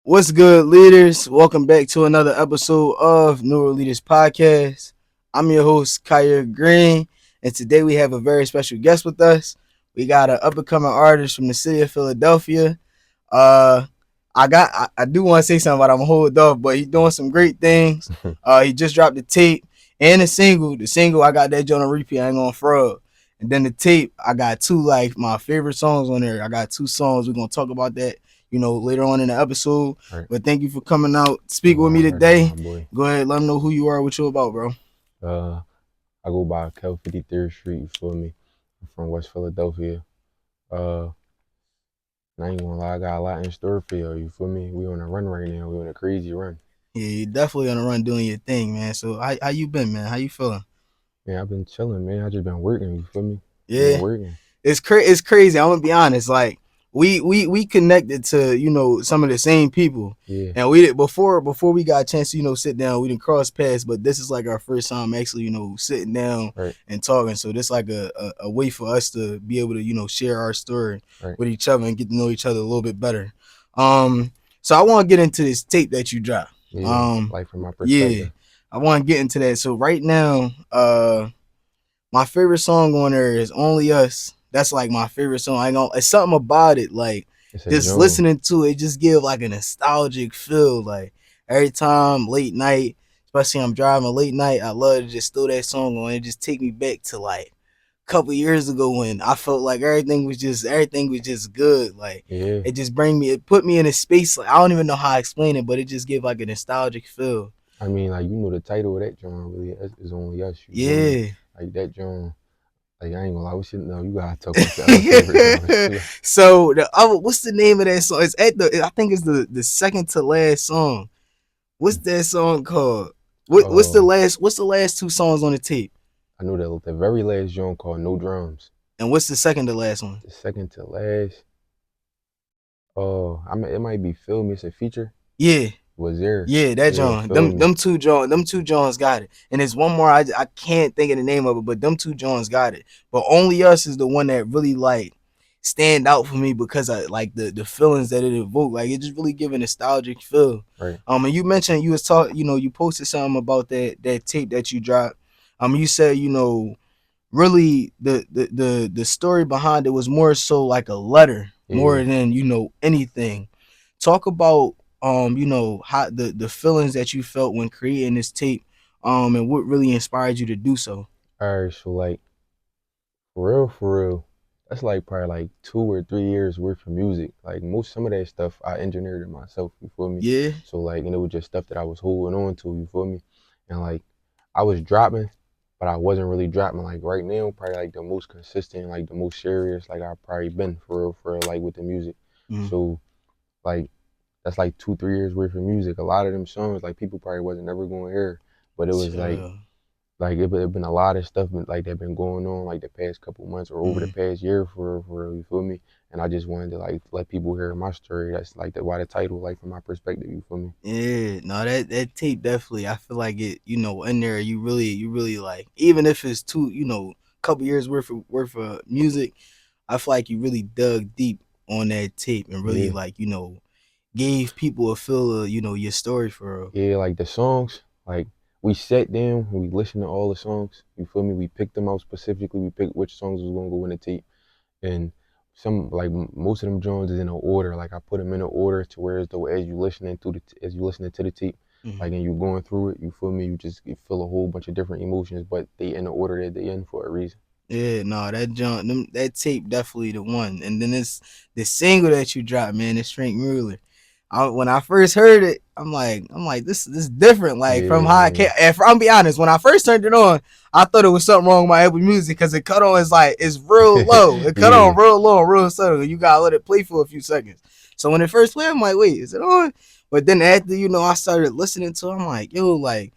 What's good, leaders? Welcome back to another episode of Newer Leaders Podcast. I'm your host, Kaya Green, and today we have a very special guest with us. We got an up-and-coming artist from the city of Philadelphia. Uh, I do want to say something about him, hold off, but he's doing some great things. He just dropped the tape and the single. The single, I got that joint on repeat. I ain't gonna fraud. And then the tape, I got two my favorite songs on there. I got two songs. We're gonna talk about that later on in the episode. Right. But thank you for coming out, speak with me today. Boy. Go ahead, let them know who you are, what you about, bro. I go by KEL53ST, you feel me? I'm from West Philadelphia. And I ain't gonna lie, I got a lot in store for you feel me? We on a run right now, we on a crazy run. Yeah, you're definitely on the run doing your thing, man. So how you been, man? How you feeling? Man, I've been chilling, man. I just been working, you feel me? Yeah. Working. It's crazy. I'm gonna be honest. Like we connected to some of the same people. Yeah. And we before we got a chance to sit down. We didn't cross paths, but this is like our first time actually sitting down and talking. So this like a way for us to be able to share our story with each other and get to know each other a little bit better. So I want to get into this tape that you dropped. Yeah, like from my perspective. Yeah, I want to get into that. So right now, my favorite song on there is "Only Us." That's like my favorite song. It's something about it, like just listening to it, just give like a nostalgic feel. Like every time late night, especially I'm driving late night, I love to just throw that song on and just take me back to like a couple years ago when I felt like everything was just good. Like it just it put me in a space. Like I don't even know how I explain it, but it just give like a nostalgic feel. I mean, like the title of that genre really is "Only Us." Yeah. Like that genre. Like I ain't gonna lie, we should know. You gotta talk about the So the other, what's the name of that song? It's I think it's the second to last song. What's that song called? What's the last two songs on the tape? I know that the very last joint called "No Drums." And what's the second to last one? The second to last. Oh, it might be "Feel Me." It's a feature. Yeah. Was there? Yeah, that John. Them two Johns got it. And there's one more I can't think of the name of it, but them two Johns got it. But "Only Us" is the one that really like stand out for me because I like the feelings that it evoked. Like it just really give a nostalgic feel. Right. And you mentioned you was talking, you posted something about that tape that you dropped. You said, really the story behind it was more so like a letter more than anything. Talk about how the feelings that you felt when creating this tape, and what really inspired you to do so. All right, so like for real, that's like probably like 2 or 3 years worth of music. Like some of that stuff I engineered it myself, you feel me? Yeah. So like, and it was just stuff that I was holding on to, you feel me? And like I was dropping, but I wasn't really dropping. Like right now, probably like the most consistent, like the most serious, like I've probably been for real, like with the music. So like that's like 2, 3 years worth of music. A lot of them songs, like people probably wasn't never going to hear, but it was like it been a lot of stuff like that been going on like the past couple months or over the past year for you feel me? And I just wanted to like let people hear my story. That's like why the title, like from my perspective, you feel me? Yeah, no, that tape definitely. I feel like it, in there you really like, even if it's couple years worth of music, I feel like you really dug deep on that tape and really like gave people a feel of your story for real. Yeah, like the songs, like we sat down and we listened to all the songs. You feel me? We picked them out specifically. We picked which songs was gonna go in the tape, and some like most of them joints is in an order. Like I put them in an order to where as you listening to the tape, like and you going through it. You feel me? You feel a whole bunch of different emotions, but they in the order that they in for a reason. Yeah, no, that tape definitely the one. And then it's the single that you dropped, man. It's Frank Mueller. When I first heard it, I'm like this is different. Like from how I came. If I'm be honest, when I first turned it on, I thought it was something wrong with my Apple Music because it cut on it's real low. It cut on real low, real subtle. You gotta let it play for a few seconds. So when it first played, I'm like, wait, is it on? But then after I started listening to it, I'm like, yo, like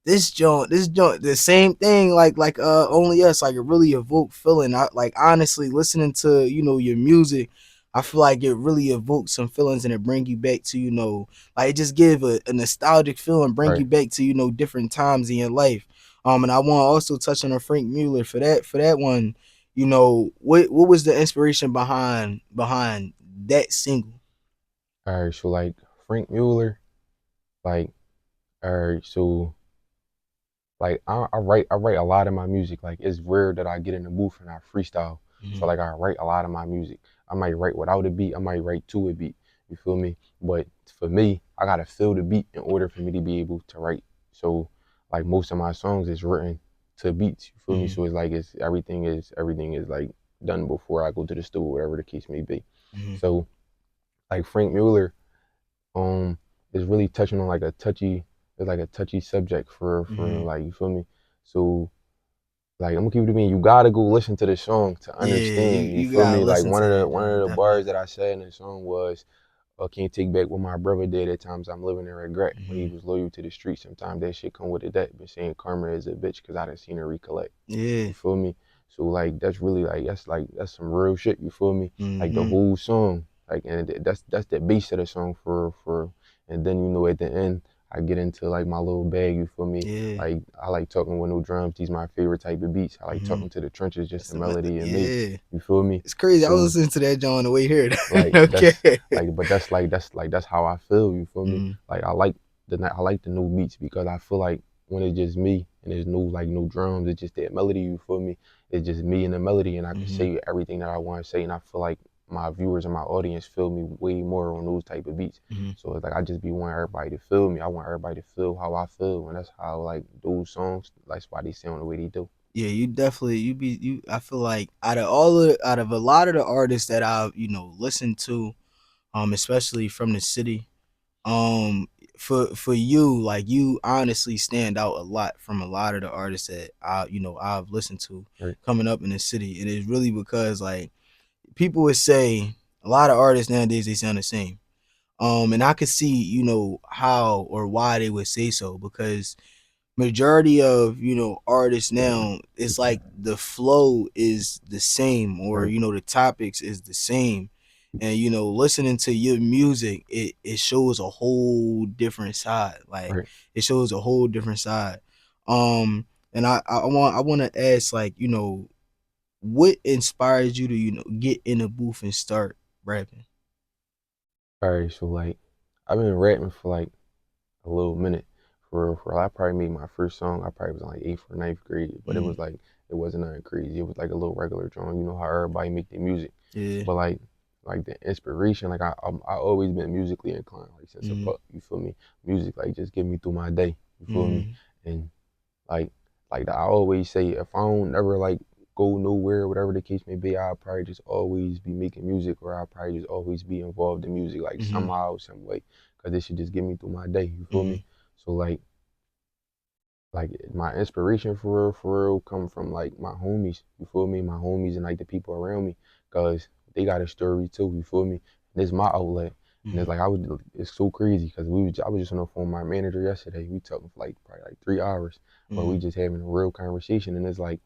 this joint, the same thing, like Only Us, like it really evoked feeling. I like honestly listening to your music. I feel like it really evokes some feelings and it bring you back to like it just give a nostalgic feeling, bring you back to different times in your life. And I want to also touch on Frank Mueller for that one. What was the inspiration behind that single? All right, so like Frank Mueller, like, all right, so like I write a lot of my music. Like it's rare that I get in the booth and I freestyle. So Mm-hmm. like I write a lot of my music. I might write without a beat. I might write to a beat. You feel me? But for me, I gotta feel the beat in order for me to be able to write. So like most of my songs is written to beats. You feel me? Mm-hmm. So it's like it's everything is like done before I go to the studio, whatever the case may be. Mm-hmm. So like Frank Mueller, um is really touching on like a touchy it's like a touchy subject for Mm-hmm. like you feel me. So like I'm gonna keep it to me. You gotta go listen to the song to Yeah, understand. You you feel gotta me? Like listen to that, one of John. the bars Definitely. that I said in the song was, "I can't take back what my brother did. At times I'm living in regret when he Mm-hmm. was loyal to the streets. Sometimes that shit come with a debt. Been saying karma is a bitch because I done seen her recollect. Yeah. You feel me? So like that's really like that's some real shit. You feel me? Like the Mm-hmm. whole song, like and that's the base of the song and then you know at the end I get into like my little bag. You feel me? Yeah. Like I like talking with no drums. These my favorite type of beats. I like Mm-hmm. talking to the trenches, just That's a the melody and me. yeah. You feel me? It's crazy. I was So listening to that John on the way here. like that's Okay. but that's how I feel. You feel me? Mm-hmm. Like I like the new beats because I feel like when it's just me and there's no drums, it's just that melody. You feel me? It's just me and the melody, and I can Mm-hmm. say everything that I want to say, and I feel like my viewers and my audience feel me way more on those type of beats. Mm-hmm. So it's like I just be wanting everybody to feel me. I want everybody to feel how I feel, and that's how like those songs. That's why they sound the way they do. Yeah, you definitely you be you. I feel like out of a lot of the artists that I've listened to, especially from the city, for you, like, you honestly stand out a lot from a lot of the artists that I've listened to Right, coming up in the city. It is really because, like, people would say a lot of artists nowadays, they sound the same. And I could see how or why they would say so, because majority of artists now, it's like the flow is the same, or right, the topics is the same. And listening to your music, it shows a whole different side. Like, right. it shows a whole different side. um and I want to ask, like, what inspires you to get in a booth and start rapping? All right. So like I've been rapping for like a little minute. I probably made my first song. I probably was in like eighth or ninth grade, but it Mm, was like it wasn't nothing crazy. It was like a little regular drawing. You know how everybody make their music, yeah. but like the inspiration, like I always been musically inclined, like since a Mm, pup. You feel me? Music like just get me through my day. You feel me? mm, And like I always say, if I don't ever like go nowhere, whatever the case may be, I'll probably just always be making music, or I'll probably just always be involved in music, like mm, somehow, some way, because it should just get me through my day. You feel me? mm, So like my inspiration for real come from like my homies. You feel me? My homies and like the people around me, cause they got a story too. You feel me? And it's my outlet. And it's mm, like it's so crazy because I was just on the phone with my manager yesterday. We talking for like probably like 3 hours, but we mm, just having a real conversation. And it's like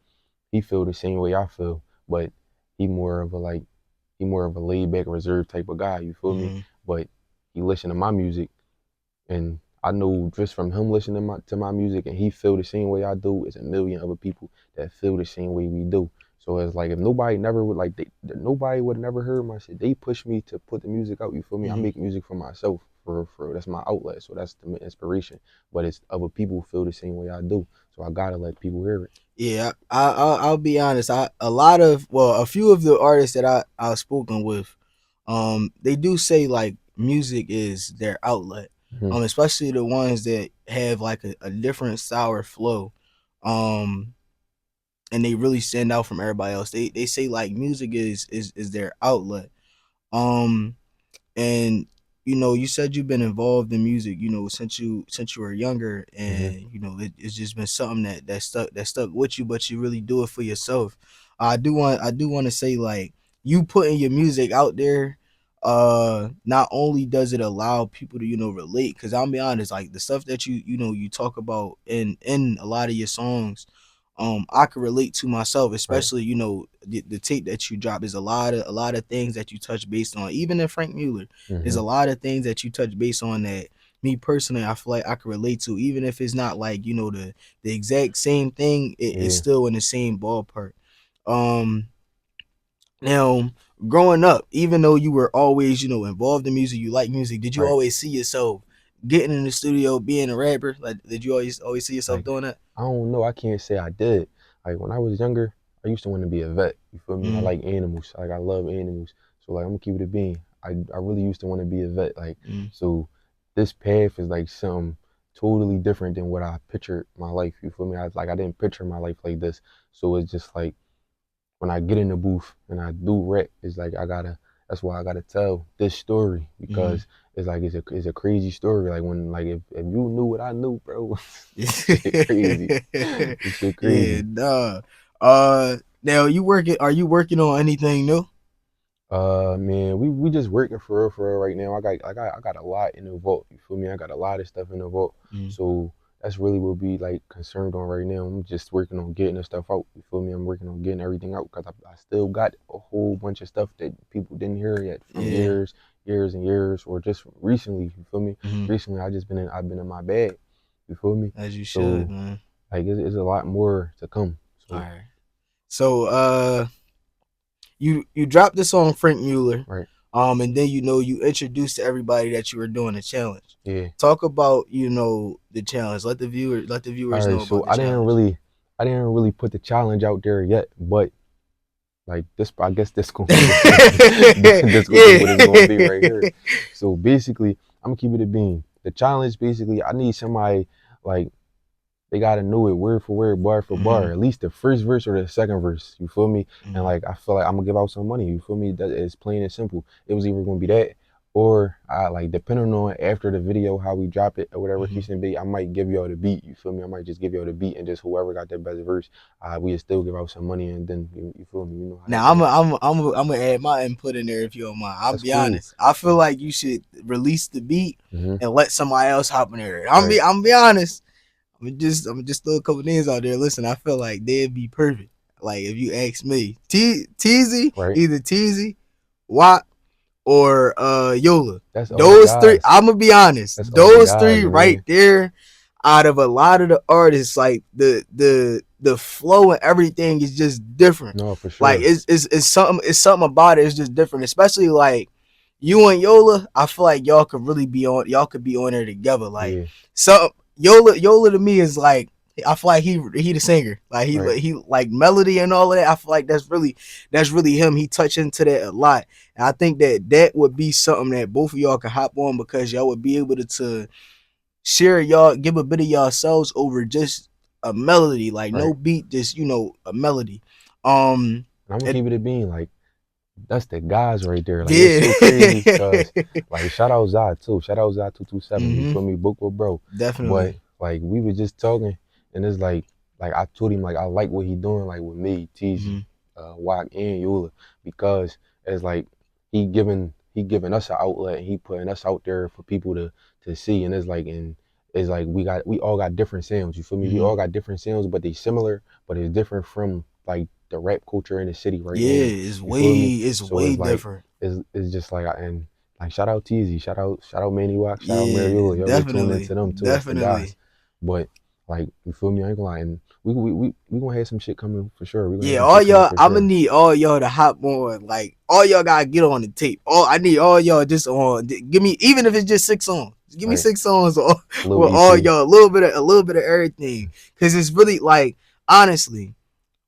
he feel the same way I feel, but he more of a like he more of a laid back, reserved type of guy. You feel me? mm, But he listen to my music, and I know just from him listening to my music and he feel the same way I do, it's a million other people that feel the same way we do. So it's like if nobody never would like nobody would never heard my shit. They push me to put the music out. You feel me? I mm. make music for myself. For that's my outlet. So that's the inspiration. But it's other people feel the same way I do. So I gotta let people hear it. Yeah, I'll be honest. A few of the artists that I've spoken with, they do say, like, music is their outlet. Hmm. Especially the ones that have, like, a different sour flow, um, and they really stand out from everybody else. They say, like, music is their outlet. Um, and you said you've been involved in music, since you were younger, Hmm. and it's just been something that stuck with you, but you really do it for yourself. I do want to say, like, you putting your music out there, not only does it allow people to relate, because I'll be honest, like, the stuff that you talk about in a lot of your songs, I could relate to myself, Right. especially the tape that you drop. Is a lot of things that you touch based on. Even in Frank Mueller, there's Hmm. a lot of things that you touch based on that me personally, I feel like I could relate to. Even if it's not, like, the exact same thing, it's Yeah. still in the same ballpark. um Now, growing up, even though you were always, involved in music, you like music, did you Right. always see yourself getting in the studio, being a rapper? Like, did you always see yourself Like, doing that? I don't know. I can't say I did. Like when I was younger, I used to want to be a vet. You feel me? I Mm, like animals. Like I love animals. So like I'm gonna keep it a bean. I really used to want to be a vet. Like mm, so, this path is like something totally different than what I pictured my life. You feel me? I didn't picture my life like this. So it's just like when I get in the booth and I do rap, it's like I gotta. That's why I gotta tell this story mm. because it's a crazy story. Like when if you knew what I knew, bro, shit crazy. This shit Yeah, crazy. nah. Now are you working on anything new? Man, we just working for real right now. I got a lot in the vault. You feel me? I got a lot of stuff in the vault. Mm, So that's really what we like concerned on right now. I'm just working on getting the stuff out. You feel me? I'm working on getting everything out because I still got a whole bunch of stuff that people didn't hear yet from yeah. years and years, or just recently. You feel me? Mm, Recently, I've been in my bag. You feel me? as you should, So man. like it's a lot more to come. All So right. So, you dropped the song Frank Mueller, right, and then you introduced to everybody that you were doing a challenge. yeah. Talk about the challenge. Let the All viewers know right, about so the challenge. I didn't really put the challenge out there yet, but like this, I guess this gonna be what this gonna be what it's gonna be right here. Yeah. So basically, I'm gonna keep it a bean. The challenge, basically, I need somebody like they gotta know it word for word, bar for bar, Mhm, at least the first verse or the second verse. You feel me? And mhm, like I feel like I'm gonna give out some money. You feel me? That is plain and simple. It was either gonna be that, or I like depending on after the video how we drop it or whatever mhm. case may be. I might give y'all the beat. You feel me? I might just give y'all the beat and just whoever got the best verse, we still give out some money and then you feel me? You know how that Now go. I'm gonna add my input in there if you don't mind. I'll That's be cool. honest. I feel like you should release the beat Mm-hmm. and let somebody else hop in there. Right. I'm be honest. I'm just throw a couple names out there. Listen, I feel like they'd be perfect. Like if you ask me, Teasy, Right. either Teasy, Watt, or Yola. That's all Those three, guys. I'm gonna be honest. That's all Those guys, three right man. there, out of a lot of the artists, like the flow and everything is just different. No, for Like sure. it's something about it. It's just different, especially like you and Yola. I feel like y'all could be on there together. Like Yeah. some Yola to me is like. I feel like he the singer, like Right. he like melody and all of that. I feel like that's really him. He touched into that a lot. And I think that would be something that both of y'all could hop on because y'all would be able to share y'all, give a bit of yourselves over just a melody, like Right. no beat, just a melody. And I'm gonna It, keep it a bean. Like that's the guys right there. Like it's yeah. so crazy because like shout out Zod too. Shout out Zod 227. You Hmm. feel me? Book with bro. But Definitely. like we were just talking and it's like I told him like I like what he doing like with me, Teasy, Hmm. Wack and Eula because it's like he giving us an outlet and he putting us out there for people to see and it's like we all got different sounds. You feel me? We Hmm. all got different sounds, but they similar, but it's different from like the rap culture in the city right Yeah, now. You feel me? it's So way it's like different. it's just like and like shout out Teasy, shout out Manny Wack, shout out Yeah, Mariola. Y'all get tuned into definitely, them too. That's the guys. definitely. But like you feel me? I ain't gonna lie. And we gonna have some shit coming for sure. We gonna have Yeah, some all shit coming y'all. for I'm gonna sure. need all y'all to hop on. Like all y'all gotta get on the tape. All I need all y'all just on. Give me even if it's just 6 songs. Give me Right. 6 songs Little with all EP. y'all. A little bit of everything. Cause it's really like honestly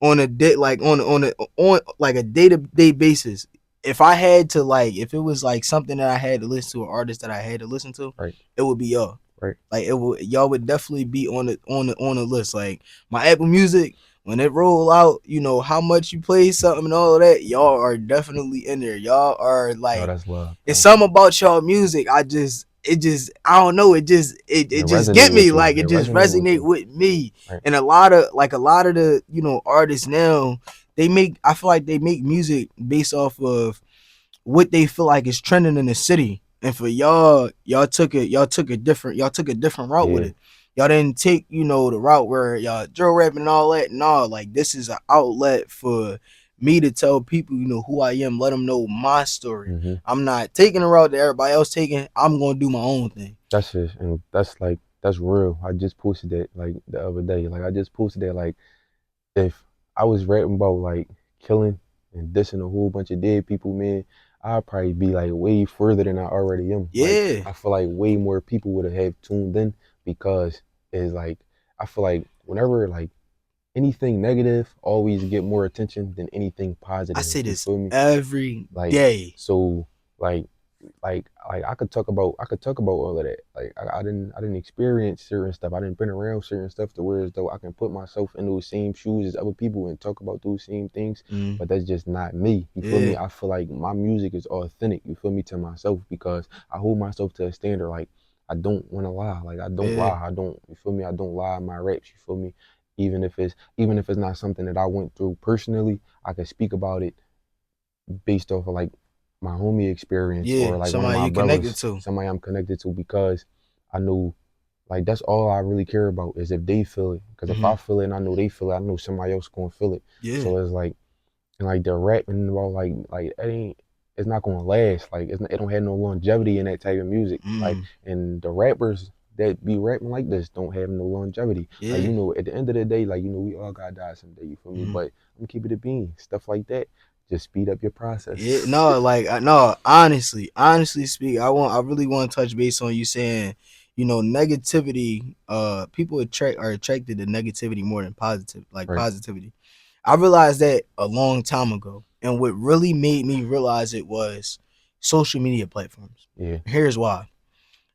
on a day like on like a day to day basis. If I had to like if it was like something that I had to listen to, an artist that I had to listen to, Right. it would be y'all. Right. Like it would y'all would definitely be on the list. Like my Apple Music when it roll out, how much you play something and all of that, y'all are definitely in there. Y'all are No, like that's love. it's Thank you. something about y'all music. I don't know. It It just resonate get me with you. like it It just resonate with resonate you. with me. Right. And a lot of the artists now I feel like they make music based off of what they feel like is trending in the city. And for y'all took a different route with Yeah. it. Y'all didn't take, the route where y'all drill rapping and all that. No, like this is an outlet for me to tell people, who I am, let them know my story. hmm I'm not taking the route that everybody else taking. I'm gonna do my own thing. That's it. And that's real. I just posted that like the other day. Like I just posted that like if I was rapping about like killing and dissing a whole bunch of dead people, man, I'd probably be like way further than I already am. Like Yeah, I feel like way more people would have tuned in because it's like I feel like whenever like anything negative always get more attention than anything I positive. say You this feel me? every Like day. so like like I could talk about all of that. Like I didn't experience certain stuff. I didn't been around certain stuff to where as though I can put myself in those same shoes as other people and talk about those same things. Mm, But that's just not me. You feel yeah, me? I feel like my music is authentic. You feel me, to myself because I hold myself to a standard. Like I don't want to lie. Like I don't yeah, lie. I don't. You feel me? I don't lie in my raps. You feel me? Even if it's not something that I went through personally, I can speak about it based off of like my homie experience yeah. or like one of Somebody my you connected brothers, to. somebody I'm connected to because I know like that's all I really care about is if they feel it. Because if Hmm. I feel it and I know they feel it, I know somebody else gonna feel it. Yeah, So it's like and like the rapping about like it ain't it's not gonna last. Like it don't have no longevity in that type of music. Like mm, and the rappers that be rapping like this don't have no longevity. Like yeah. you know, at the end of the day, like you know, we all gotta die someday. You feel me? Mm. But I'm keep it a bean. Stuff like that just speed up your process. Yeah, no, like no. Honestly speak, I really want to touch base on you saying, negativity. People are attracted to negativity more than Right. positivity. I realized that a long time ago, and what really made me realize it was social media platforms. Yeah. Here's why: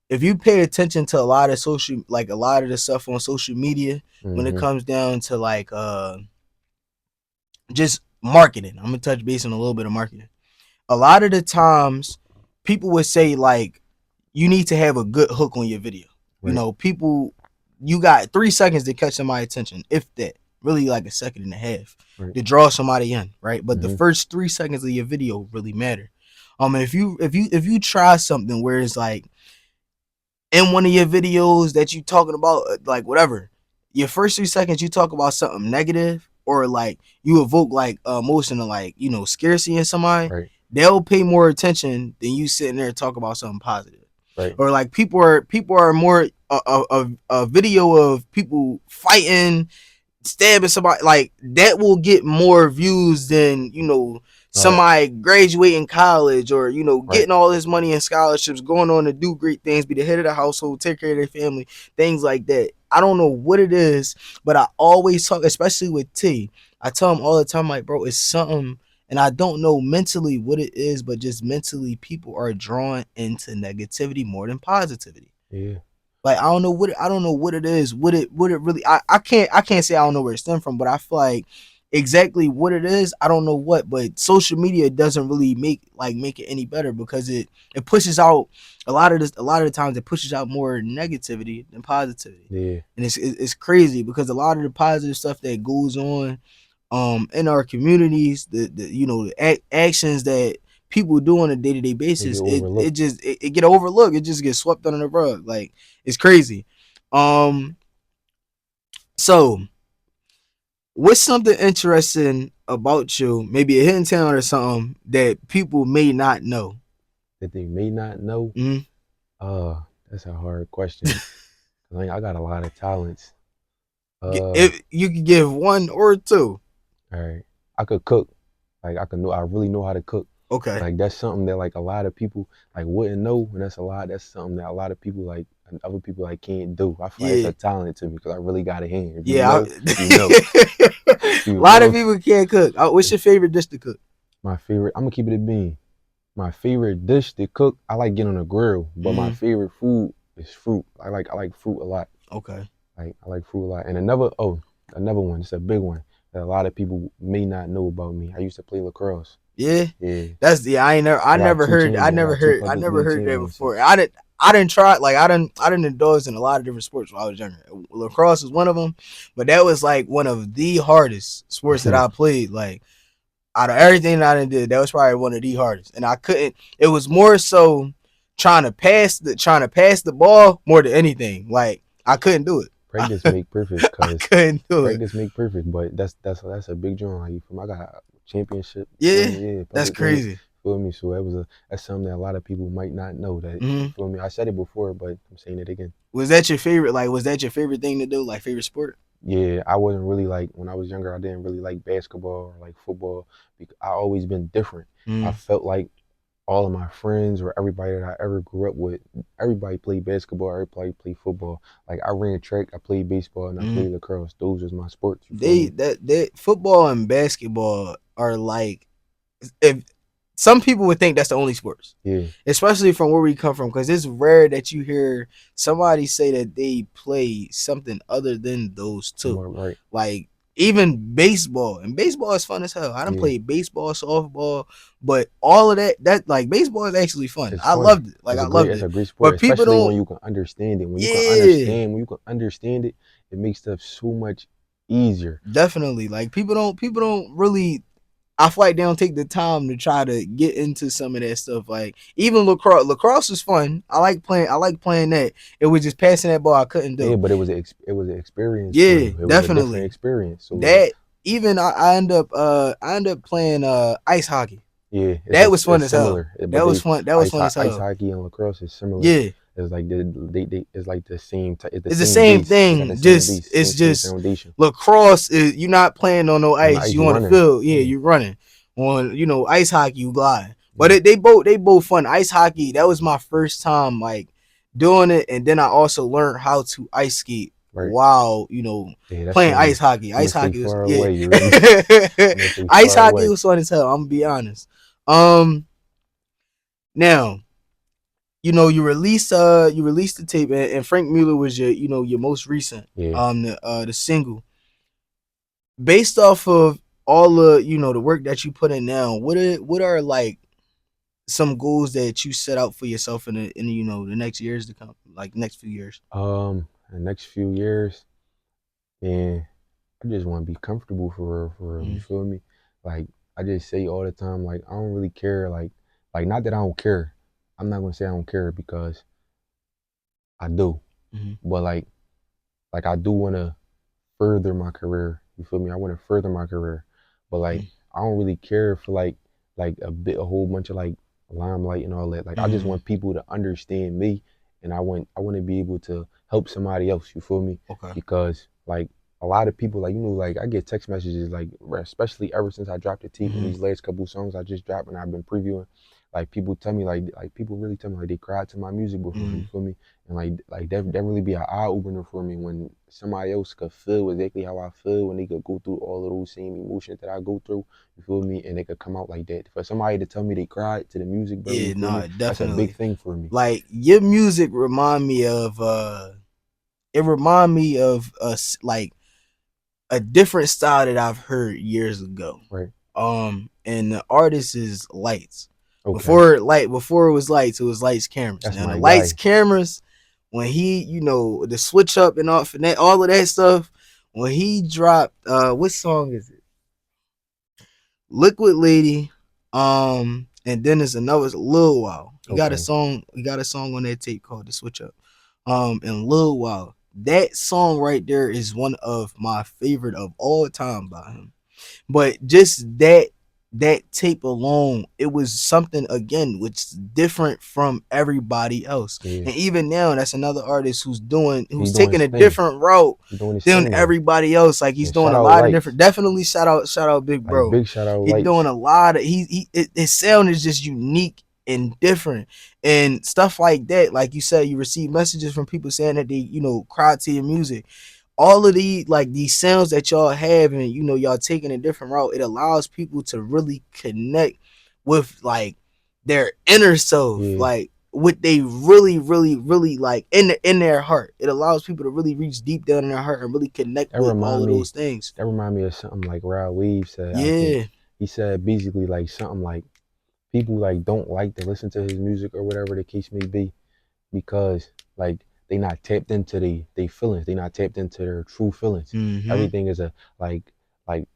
if you pay attention to a lot of the stuff on social media, when it Mm-hmm. comes down to just marketing, I'm gonna touch base on a little bit of marketing. A lot of the times people would say like you need to have a good hook on your video. Right. People, you got 3 seconds to catch somebody's attention, if that, really like a second and a half Right. to draw somebody in, right? But the Mm-hmm. first 3 seconds of your video really matter. And if you try something where it's like in one of your videos that you talking about, like whatever, your first 3 seconds you talk about something negative or like you evoke like emotion of like scarcity in somebody, Right. they'll pay more attention than you sitting there and talk about something positive. Right. Or like people are more a video of people fighting, stabbing somebody, like that will get more views than Right. somebody graduating college or Right. getting all this money and scholarships, going on to do great things, be the head of the household, take care of their family, things like that. I don't know what it is, but I always talk, especially with T, I tell him all the time, like, bro, it's something, and I don't know mentally what it is, but just mentally people are drawn into negativity more than positivity. Yeah. Like I don't know what it is. What it really I can't say I don't know where it stemmed from, but I feel like exactly what it is, I don't know what, but social media doesn't really make it any better because it pushes out a lot of the times it pushes out more negativity than positivity. Yeah. And it's crazy because a lot of the positive stuff that goes on in our communities, the actions that people do on a day-to-day They get basis, it overlooked. just it get overlooked, it just gets swept under the rug, like it's crazy. Um so what's something interesting about you, maybe a hidden talent or something that people may not know? That they may not know. Mm-hmm. That's a hard question. Like I got a lot of talents. Uh, If you could give one or two. all right. I could cook. Like I could know. I really know how to cook. Okay. Like that's something that like a lot of people like wouldn't know, and that's a lot. That's something that a lot of people like and other people like can't do. I feel like it's Yeah. a talent to me because I really got a hand. If you Yeah. know, you know, A you lot of know. people can't cook. What's your favorite dish to cook? My favorite. I'm gonna keep it a bean. My favorite dish to cook. I like getting on a grill, but my Mm, favorite food is fruit. I like fruit a lot. okay. Like I like fruit a lot. And another one. It's a big one that a lot of people may not know about me. I used to play lacrosse. Yeah, Yeah. that's yeah. I got two champion. I got two I public never league heard that before. championships. I didn't try, like I didn't indulge in a lot of different sports when I was younger. Lacrosse was one of them, but that was like one of the hardest sports that I played. Like out of everything that I did, that was probably one of the hardest. And I couldn't. It was more so trying to pass the ball more than anything. Like I couldn't do it. Practice make perfect, I cause couldn't do it. practice make perfect. But that's a big drawing. Like, you feel me? I got championship. Feel Yeah, me? Yeah, that's public league. crazy. Feel me? So that's something that a lot of people might not know. That you Hmm. feel me? I said it before, but I'm saying it again. Was that your favorite? Like, was that your favorite thing to do? Like favorite sport? Yeah, I wasn't really like when I was younger. I didn't really like basketball or like football because I always been different. I Mm, felt like all of my friends or everybody that I ever grew up with, everybody played basketball, everybody played football. Like I ran track, I played baseball, and I mm. played lacrosse. Those was my sports. You feel They me? that football and basketball are like, if some people would think that's the only sports, Yeah, especially from where we come from, because it's rare that you hear somebody say that they play something other than those two. somewhat right. Like even baseball, and baseball is fun as hell. I done Yeah, played baseball, softball, but all of that like baseball is actually fun. it's I fun. loved it. Like It's I a great, loved it's it. a great sport, But people especially when don't. you can understand it. Yeah, When you can understand it, it makes stuff so much easier. definitely. Like people don't really, I feel like they don't take the time to try to get into some of that stuff. Like even lacrosse. Lacrosse is fun. I like playing. I like playing that. It was just passing that ball I couldn't Yeah, do. but it was an experience for Yeah, you. It was a different definitely. experience. So like, That even I end up playing ice hockey. yeah, That was fun it's as hell. similar, That but was they fun. That was fun as ice hell. hockey and lacrosse is similar. Yeah, It's like they it's like the same it's the it's the same same base. They got the thing. same Just base, it's same just foundation. lacrosse is, you're not playing on no On the ice. ice, You you on the running. field. Yeah, Yeah, you running. On ice hockey, you glide. But yeah, they both fun. Ice hockey, that was my first time like doing it, and then I also learned how to ice skate right. while Yeah, that's playing ice something hockey. I'm gonna Ice stay hockey was, far yeah. away. You hear me? I'm gonna stay Ice far hockey away. was fun as hell. I'm gonna be honest. Um, now you released the tape, and Frank Mueller was your most recent Yeah. the single. Based off of all the the work that you put in now, what are like some goals that you set out for yourself in the next years to come, like next few years? The next few years, man, I just want to be comfortable for real. You Mm-hmm. feel me? Like I just say all the time, like I don't really care. Like not that I don't care. I'm not gonna say I don't care because I do. Mm-hmm. But like I do want to further my career. You feel me? I want to further my career, but like I don't really care for like a whole bunch of like limelight and all that. Like I just Mm-hmm. want people to understand me, and I want to be able to help somebody else. You feel me? Okay. Because like a lot of people, like like I get text messages like especially ever since I dropped the tape and Mm-hmm. these last couple songs I just dropped and I've been previewing. Like people tell me like people really tell me like they cried to my music before. You Mm-hmm. feel me? And like that really be an eye opener for me when somebody else could feel exactly how I feel when they could go through all of those same emotions that I go through. You feel me? And they could come out like that. For somebody to tell me they cried to the music, bro, you Yeah, feel me? no, That's a big definitely. thing for me. Like your music remind me of it remind me of like a different style that I've heard years ago. Right. And the artist is Lights. Okay. Before it was Lights Cameras. That's Now the my Lights guy. Cameras, when he, the switch up and all of that stuff, when he dropped what song is it? Liquid Lady, and then there's another Lil Wow. Okay. He got a song on that tape called The Switch Up. And Lil Wow. That song right there is one of my favorite of all time by him. But just that tape alone, it was something again which is different from everybody else. Yeah. And even now, that's another artist He who's doing taking his a thing. different route He doing his than thing though. everybody else. Like he's And doing shout a out lot of different. Lights. Definitely shout out Big Like Bro. big shout out He's doing Lights. a lot of his sound is just unique and different and stuff like that. Like you said, you receive messages from people saying that they cried to your music. All of these sounds that y'all have, and y'all taking a different route, it allows people to really connect with like their inner self, Yeah. like what they really really like in their heart. It allows people to really reach deep down in their heart and really connect That with all remind of me those things. that remind me of something like Rod Wave said, I think. Yeah. He said basically like something like people like don't like to listen to his music or whatever the case may be because like they not tapped into they feelings. They not tapped into their true feelings. Mm-hmm. Everything is a like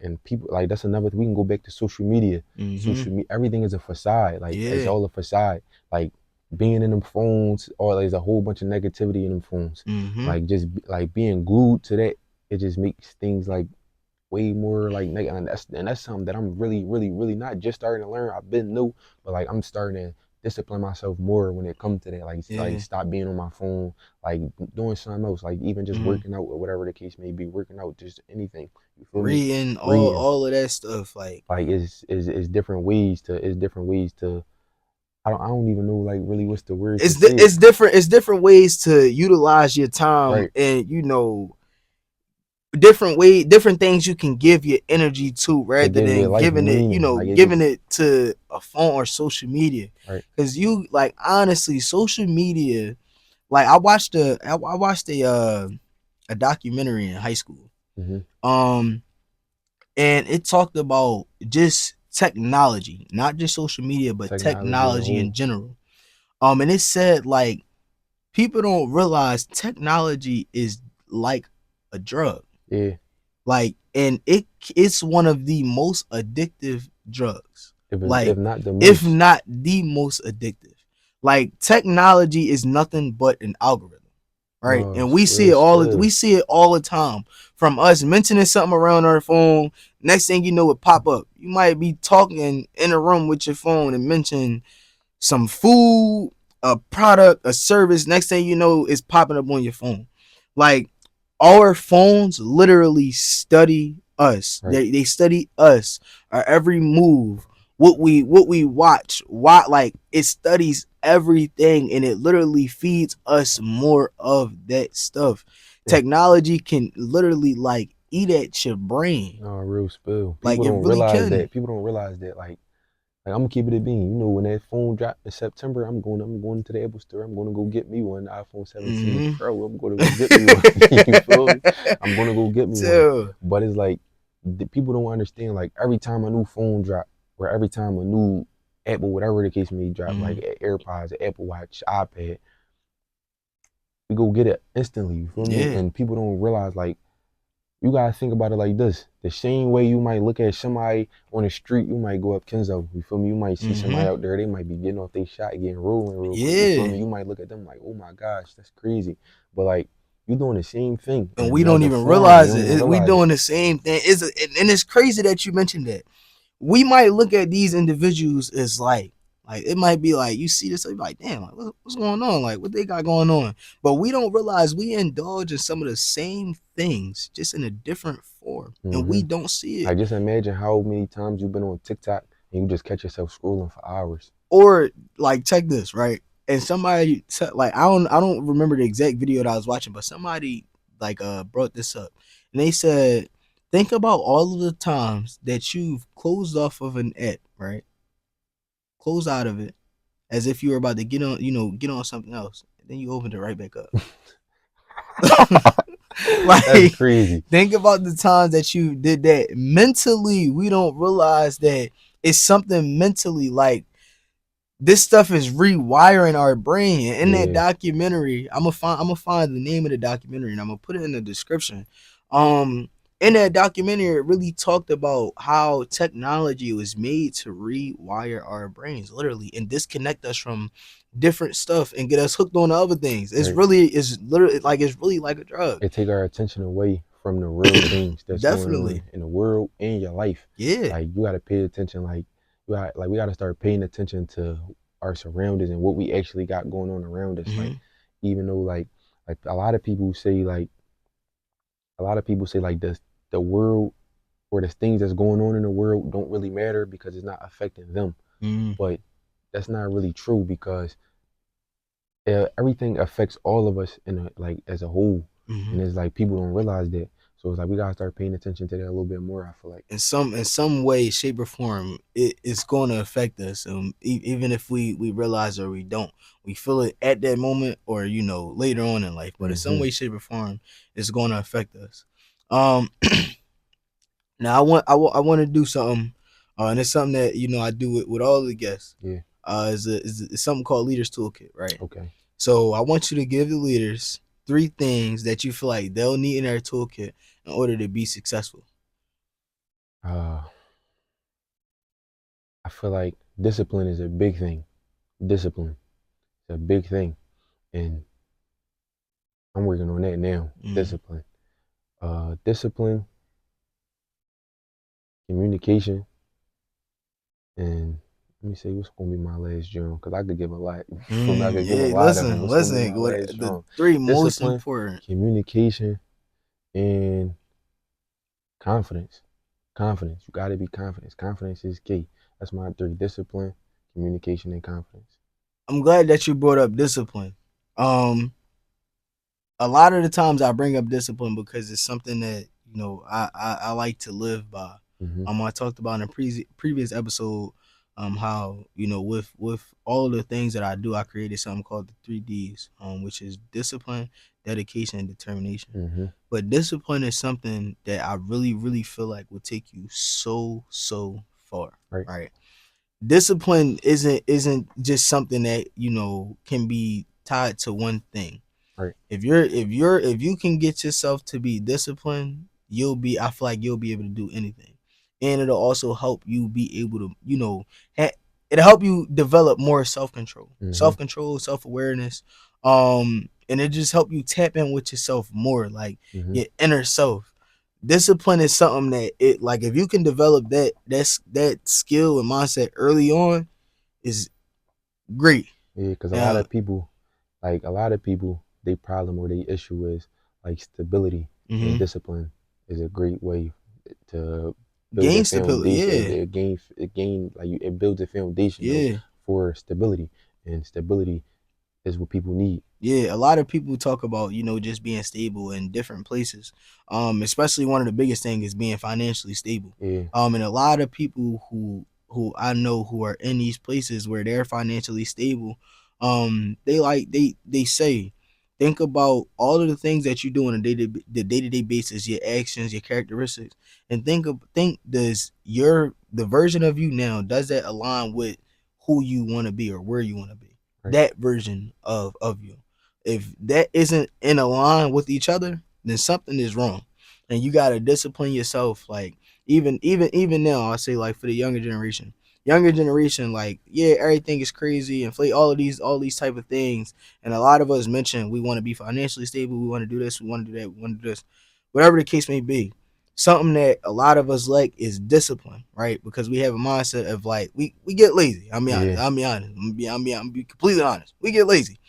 and people like that's another we can go back to social media. Mm-hmm. Everything is a facade. Like it's Yeah. all a facade. Like being in them phones, or there's a whole bunch of negativity in them phones. Mm-hmm. Like just like being glued to that, it just makes things like way more like negative. And that's something that I'm really not just starting to learn. I've been new, but like I'm starting to discipline myself more when it comes to that. Like Yeah. stop being on my phone, like doing something else, like even just Mm-hmm. working out or whatever the case may be, working out, just anything. You feel me? Reading Reading. all of that stuff, like Is different ways to I don't even know like really what's the word to it's say it. it's different ways to utilize your time, Right. and different things you can give your energy to, To rather give your than life giving it, meaning. Like it giving gives it to a phone or social media. right. Because you, like, honestly, social media, like, I watched a documentary in high school, Mm-hmm. um and it talked about just technology, not just social media, but Technology as a technology in whole. general. And it said, like, people don't realize technology is like a drug. Yeah. Like, and it's one of the most addictive drugs. If Like, not the if most. not the most addictive. Like, technology is nothing but an algorithm, right? No, And real we spill. see it all the time, from us mentioning something around our phone. Next thing you know, it pop up. You might be talking in a room with your phone and mention some food, a product, a service. Next thing you know, it's popping up on your phone. Like, our phones literally study us. Right. They study us, our every move, what we watch. Why, like, it studies everything, and it literally feeds us more of that stuff. Yeah. Technology can literally, like, eat at your brain. No, real spill. Like, People it don't really realize can. that. People don't realize that. Like I'm gonna keep it a bean. You know, when that phone dropped in September, I'm going to the Apple store. I'm gonna go get me one, iPhone 17 Mm-hmm. Pro. I'm gonna go get me one. You feel me? I'm gonna go get me one. So, But it's like the people don't understand. Like every time a new phone drop, or every time a new Apple, whatever the case may drop, like mm-hmm. AirPods, Apple Watch, iPad, we go get it instantly. You feel me? Yeah. And people don't realize like you gotta think about it like this. The same way you might look at somebody on the street, you might go up Kenzo, you feel me? You might see somebody Mm-hmm. out there, they might be getting off their shot, getting rolling real quick, you feel Yeah. me? You might look at them like, oh my gosh, that's crazy. But like, you doing the same thing in And we don't another even form. You realize don't even it. We realize it. doing the same thing. And it's crazy that you mentioned that. We might look at these individuals as, like, it might be like, you see this, you be like, damn, like, what's going on? Like, what they got going on? But we don't realize we indulge in some of the same things, just in a different form, and hmm we don't see it. Like just imagine how many times you've been on TikTok and you just catch yourself scrolling for hours. Or, like, check this, right? And somebody like, I don't remember the exact video that I was watching, but somebody, like, brought this up, and they said, think about all of the times that you've closed off of an app, right? Close out of it, as if you were about to get on something else, and then you opened it right back up. That's Like, crazy. think about the times that you did that. Mentally, we don't realize that it's something mentally, like, this stuff is rewiring our brain. And in that Yeah, documentary, I'm gonna find the name of the documentary, and I'm gonna put it in the description. Um, in that documentary, it really talked about how technology was made to rewire our brains, literally, and disconnect us from different stuff and get us hooked on other things. right. It's really like a drug. It take our attention away from the real things that's going on Definitely. in the world and your life. Yeah. Like you gotta pay attention. We gotta start paying attention to our surroundings and what we actually got going on around us. Like Mm-hmm. even though like a lot of people say like the world or the things that's going on in the world don't really matter because it's not affecting them. Mm-hmm. But that's not really true because everything affects all of us like as a whole, Mm-hmm. and it's like people don't realize that. So it's like we gotta start paying attention to that a little bit more. I feel like. In some way, shape, or form, it's going to affect us. Even if we realize or we don't, we feel it at that moment, or later on in life. But in some hmm way, shape, or form, it's going to affect us. Um, Now I want to do something, and it's something that I do with all the guests. Yeah. Is something called Leaders Toolkit, right? Okay. So I want you to give the leaders three things that you feel like they'll need in their toolkit in order to be successful. Uh, I feel like discipline is a big thing. Discipline is a big thing, and I'm working on that now. Mm, Discipline. Discipline, communication, and Let me see what's gonna be my last drum because I could give a lot. I could give a Yeah, lot of them. listen, What's gonna be listen. my last The drum? three most Discipline, important. communication, and confidence. Confidence. You gotta be confident. Confidence is key. That's my three: discipline, communication, and confidence. I'm glad that you brought up discipline. Um, a lot of the times I bring up discipline because it's something that I like to live by. Mm-hmm. I talked about in a previous episode how with all of the things that I do, I created something called the 3Ds, which is discipline, dedication, and determination. Mm-hmm. But discipline is something that I really feel like will take you so far, Right. right? Discipline isn't just something that can be tied to one thing. Right. If you can get yourself to be disciplined, I feel like you'll be able to do anything. And it'll also help you be able to, it'll help you develop more self-control, Mm-hmm. self-awareness. And it just help you tap in with yourself more, like Mm-hmm. your inner self. Discipline is something that it like if you can develop that skill and mindset early on is great. Yeah, because Yeah. a lot of people, they problem or they issue is like stability, and Mm-hmm. discipline is a great way to build a Gain stability. foundation. Yeah. It gain like it builds a foundation though Yeah. for stability, and stability is what people need. Yeah, a lot of people talk about, just being stable in different places. Especially one of the biggest things is being financially stable. Yeah. And a lot of people who I know who are in these places where they're financially stable, they say, think about all of the things that you do on a day-to-day basis, your actions, your characteristics, and think does the version of you now, does that align with who you want to be or where you want to be? Right. That version of you. If that isn't in a line with each other, then something is wrong, and you gotta discipline yourself. Like even now, I say like for the younger generation, like yeah, everything is crazy, inflate all these type of things, and a lot of us mention we want to be financially stable, we want to do this, we want to do that, we want to do this, whatever the case may be. Something that a lot of us lack is discipline, right? Because we have a mindset of like we get lazy. I'm be honest. Yeah. I'm be honest. I'm be completely honest. We get lazy.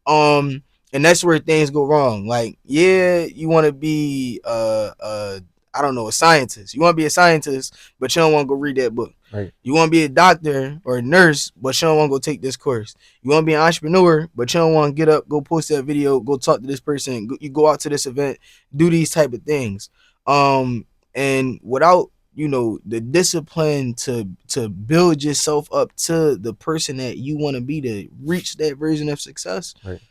Um, and that's where things go wrong. Like, yeah, you want to be I don't know, a scientist. You want to be a scientist, but you don't want to go read that book. Right. You want to be a doctor or a nurse, but you don't want to go take this course. You want to be an entrepreneur, but you don't want to get up, go post that video, go talk to this person, you go out to this event, do these type of things. And without the discipline to build yourself up to the person that you want to be to reach that version of success, Right.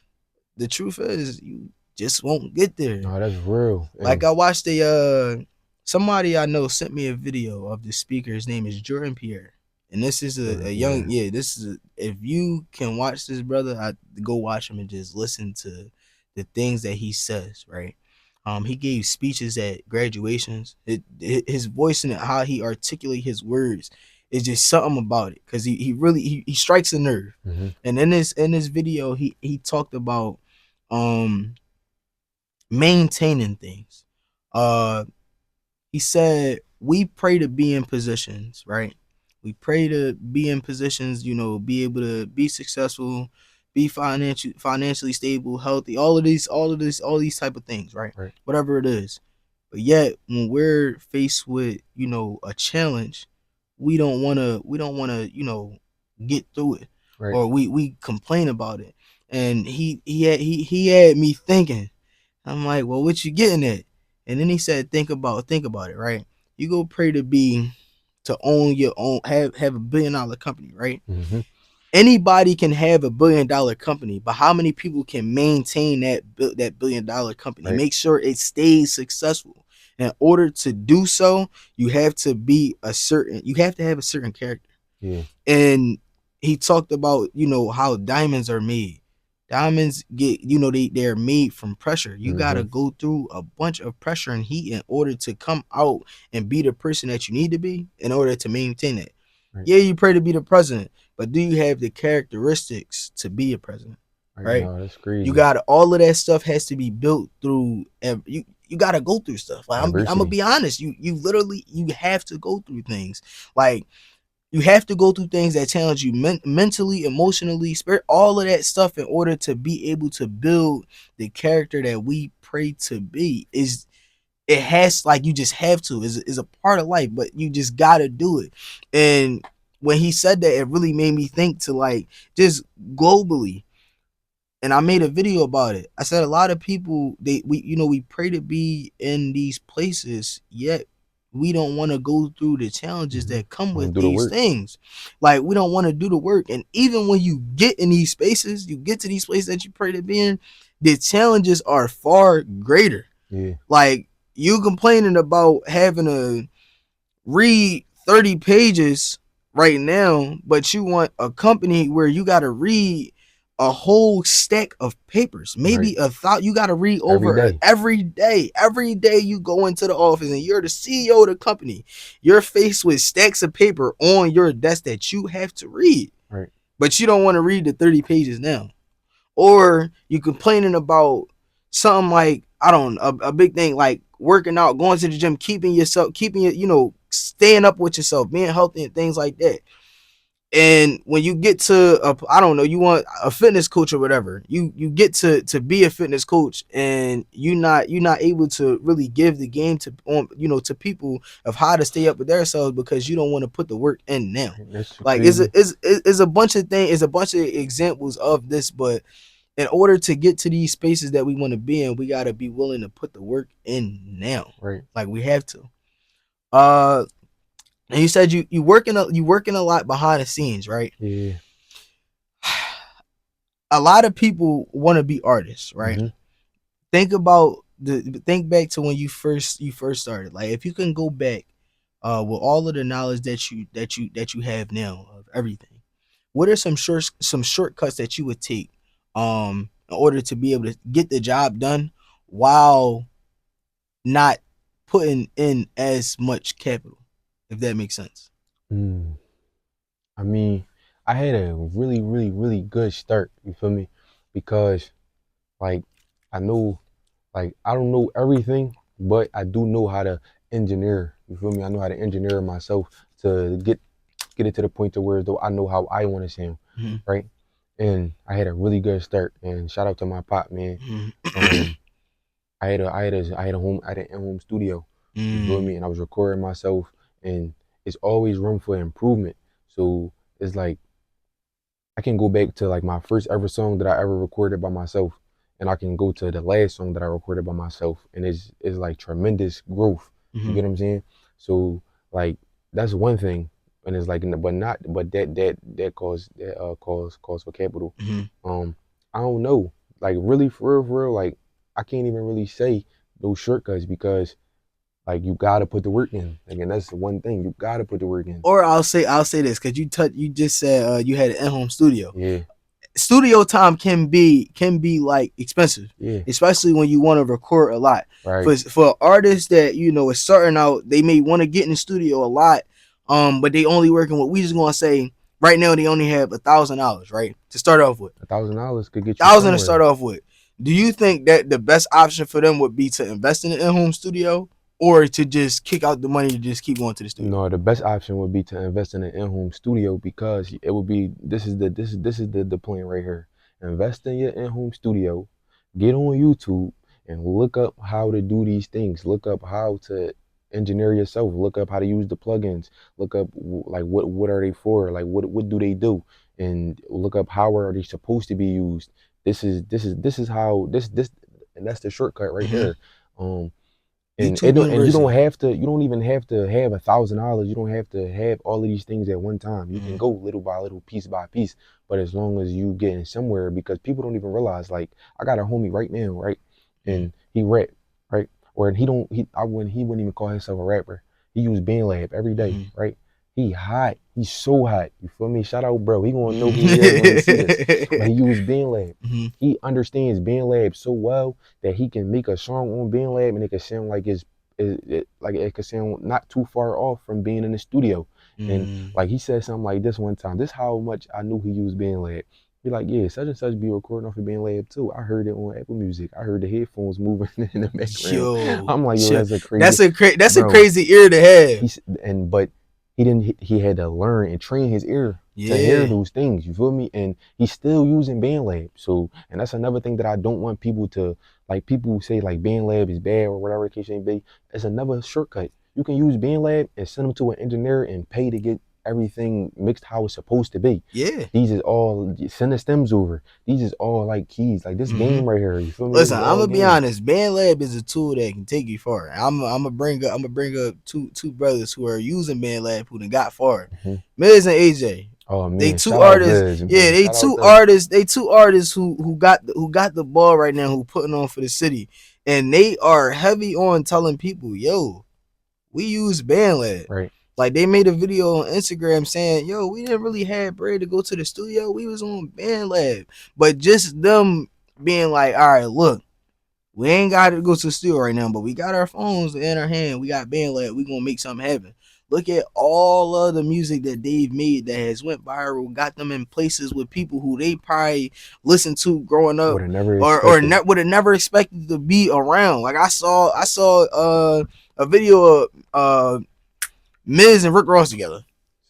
the truth is you just won't get there. No, that's real. Like And I watched somebody I know sent me a video of the speaker. His name is Jordan Pierre. And this is a young, yeah. if you can watch this brother, I go watch him and just listen to the things that he says, right? He gave speeches at graduations. His voice and how he articulate his words is just something about it, because he really he strikes a nerve. Mm-hmm. And in this video, he talked about um maintaining things. Uh, he said we pray to be in positions, right? We pray to be in positions, be able to be successful, be financially stable, healthy, all these type of things, right? Right. Whatever it is. But yet when we're faced with, a challenge, we don't wanna get through it. Right. Or we complain about it. And he had me thinking. I'm like, well, what you getting at? And then he said, think about it, right? You go pray to own your own, have a $1 billion company, right? Mm-hmm. Anybody can have $1 billion company, but how many people can maintain that $1 billion company? Right. Make sure it stays successful. In order to do so, you have to have a certain character. Yeah. And he talked about how diamonds are made. Diamonds get, they're made from pressure. You got Mm-hmm. to go through a bunch of pressure and heat in order to come out and be the person that you need to be in order to maintain it. Right. Yeah, you pray to be the president, but do you have the characteristics to be a president? Right. Right? No, that's You crazy. got all of that stuff has to be built through you got to go through stuff. Like I'm gonna Adversity. be honest, you literally you have to go through things. Like You have to go through things that challenge you mentally, emotionally, spirit, all of that stuff in order to be able to build the character that we pray to be. Is it has like you just have to is a part of life, but you just gotta do it. And when he said that, it really made me think to like just globally. And I made a video about it. I said a lot of people we pray to be in these places, yet we don't want to go through the challenges Mm-hmm. that come Want with to do the these work. things. Like we don't want to do the work. And even when you get in these spaces, you get to these places that you pray to be in, the challenges are far greater. Yeah. Like you complaining about having to read 30 pages right now, but you want a company where you got to read a whole stack of papers, Right. maybe a thought you got to read Every over day. every day. Every day you go into the office and you're the CEO of the company. You're faced with stacks of paper on your desk that you have to read, Right. but you don't want to read the 30 pages now. Or you complaining about something like I don't know, a big thing like working out, going to the gym, keeping yourself, keeping it, staying up with yourself, being healthy and things like that. And when you get to I don't know, you want a fitness coach or whatever, you get to be a fitness coach, and you're not able to really give the game to to people of how to stay up with themselves because you don't want to put the work in now. That's Like crazy. it's a bunch of things, it's a bunch of examples of this, but in order to get to these spaces that we want to be in, we got to be willing to put the work in now. Right. Like we have to. Uh, and you said you working a lot behind the scenes, right? Yeah. A lot of people want to be artists, right? Mm-hmm. Think back to when you first started. Like if you can go back, with all of the knowledge that you have now of everything, what are some shortcuts that you would take, in order to be able to get the job done while not putting in as much capital, if that makes sense? Mm. I mean, I had a really, really, really good start. You feel me? Because like I know, like I don't know everything, but I do know how to engineer. You feel me? I know how to engineer myself to get it to the point to where though I know how I want to sound, Mm-hmm. right? And I had a really good start. And shout out to my pop, man. Mm-hmm. Um, I had an in-home studio. You feel Mm-hmm. me? And I was recording myself, and it's always room for improvement. So it's like I can go back to like my first ever song that I ever recorded by myself, and I can go to the last song that I recorded by myself, and it's like tremendous growth. You Mm-hmm. get what I'm saying? So like that's one thing, and it's like but not but that cause for capital. Mm-hmm. Um, I don't know, like really for real, like I can't even really say those shortcuts because like you gotta put the work in. Again, that's the one thing you gotta put the work in. Or I'll say this because you just said, you had an in-home studio. Yeah, Studio time can be like expensive, yeah, especially when you want to record a lot. right. For artists that is starting out, they may want to get in the studio a lot, but they only working with. We just gonna say right now they only have $1,000, right, to start off with. $1,000 could get you 1,000 to start somewhere. off with. Do you think that the best option for them would be to invest in an in-home studio, or to just kick out the money to just keep going to the studio? No, the best option would be to invest in an in-home studio because it would be this is the point right here. Invest in your in-home studio, get on YouTube and look up how to do these things. Look up how to engineer yourself. Look up how to use the plugins. Look up like what are they for? Like what do they do? And look up how are they supposed to be used. This is how this and that's the shortcut right Mm-hmm. there. Um, and it YouTube don't and University. you don't even have to have $1,000. You don't have to have all of these things at one time. You can Mm-hmm. go little by little, piece by piece. But as long as you getting somewhere, because people don't even realize, like I got a homie right now, right? And he rap, right? Or he don't he wouldn't even call himself a rapper. He use BandLab every day, Mm-hmm. right? He hot. He's so hot. You feel me? Shout out, bro. He gonna know who he is when he see this. But he Mm-hmm. use BandLab. Mm-hmm. He understands BandLab so well that he can make a song on BandLab and it can sound like like it could sound not too far off from being in the studio. And Mm-hmm. like he said something like this one time. This how much I knew he used BandLab. Be like, yeah, such and such be recording off of BandLab too. I heard it on Apple Music. I heard the headphones moving in the background. Yo, I'm like, yo, shit. that's a crazy, That's a bro. crazy ear to have. He's and but he didn't he had to learn and train his ear to hear Yeah, those things, you feel me? And he's still using BandLab. So, and that's another thing that I don't want people to, like, people say like BandLab is bad or whatever the case may be. It's another shortcut. You can use BandLab and send them to an engineer and pay to get everything mixed how it's supposed to be. yeah. These is all, send the stems over. These is all like keys, like this Mm-hmm. game right here. You feel me? This Listen, is I'm all gonna be game. honest. BandLab is a tool that can take you far. I'm gonna bring up two brothers who are using BandLab who done got far. Hmm. Miz and AJ. Oh They man, two shout out artists. Miz, Yeah, man. they Shout out two them. artists. They two artists who got the ball right now. Who putting on for the city, and they are heavy on telling people, yo, we use BandLab. Right. Like they made a video on Instagram saying, "Yo, we didn't really have bread to go to the studio. We was on BandLab." But just them being like, "All right, look, we ain't got to go to the studio right now, but we got our phones in our hand. We got BandLab. We gonna make something happen." Look at all of the music that they've made that has went viral, got them in places with people who they probably listened to growing up, Would have never or expected. would have never expected to be around. Like I saw a video of Miz and Rick Ross together.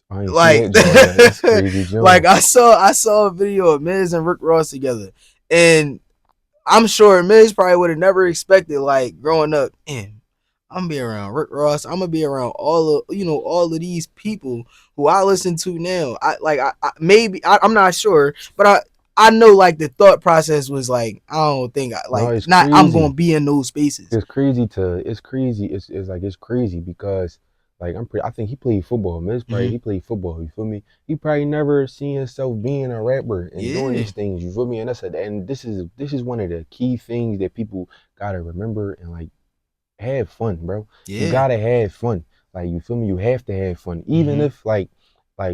I ain't see Like, that joint yet. That's crazy, like John. I saw a video of Miz and Rick Ross together, and I'm sure Miz probably would have never expected, like growing up, man, I'm gonna be around Rick Ross. I'm gonna be around all of these people who I listen to now. I'm not sure, but I know like the thought process was like I don't think No, like it's not I'm gonna crazy. be in those spaces. It's crazy. It's like it's crazy because like I think he played football. Miz probably Mm-hmm. he played football. You feel me? He probably never seen himself being a rapper and doing Yeah, these things. You feel me? And this is one of the key things that people gotta remember and like have fun, bro. You yeah. gotta have fun. Like you feel me? You have to have fun. Even Mm-hmm. if like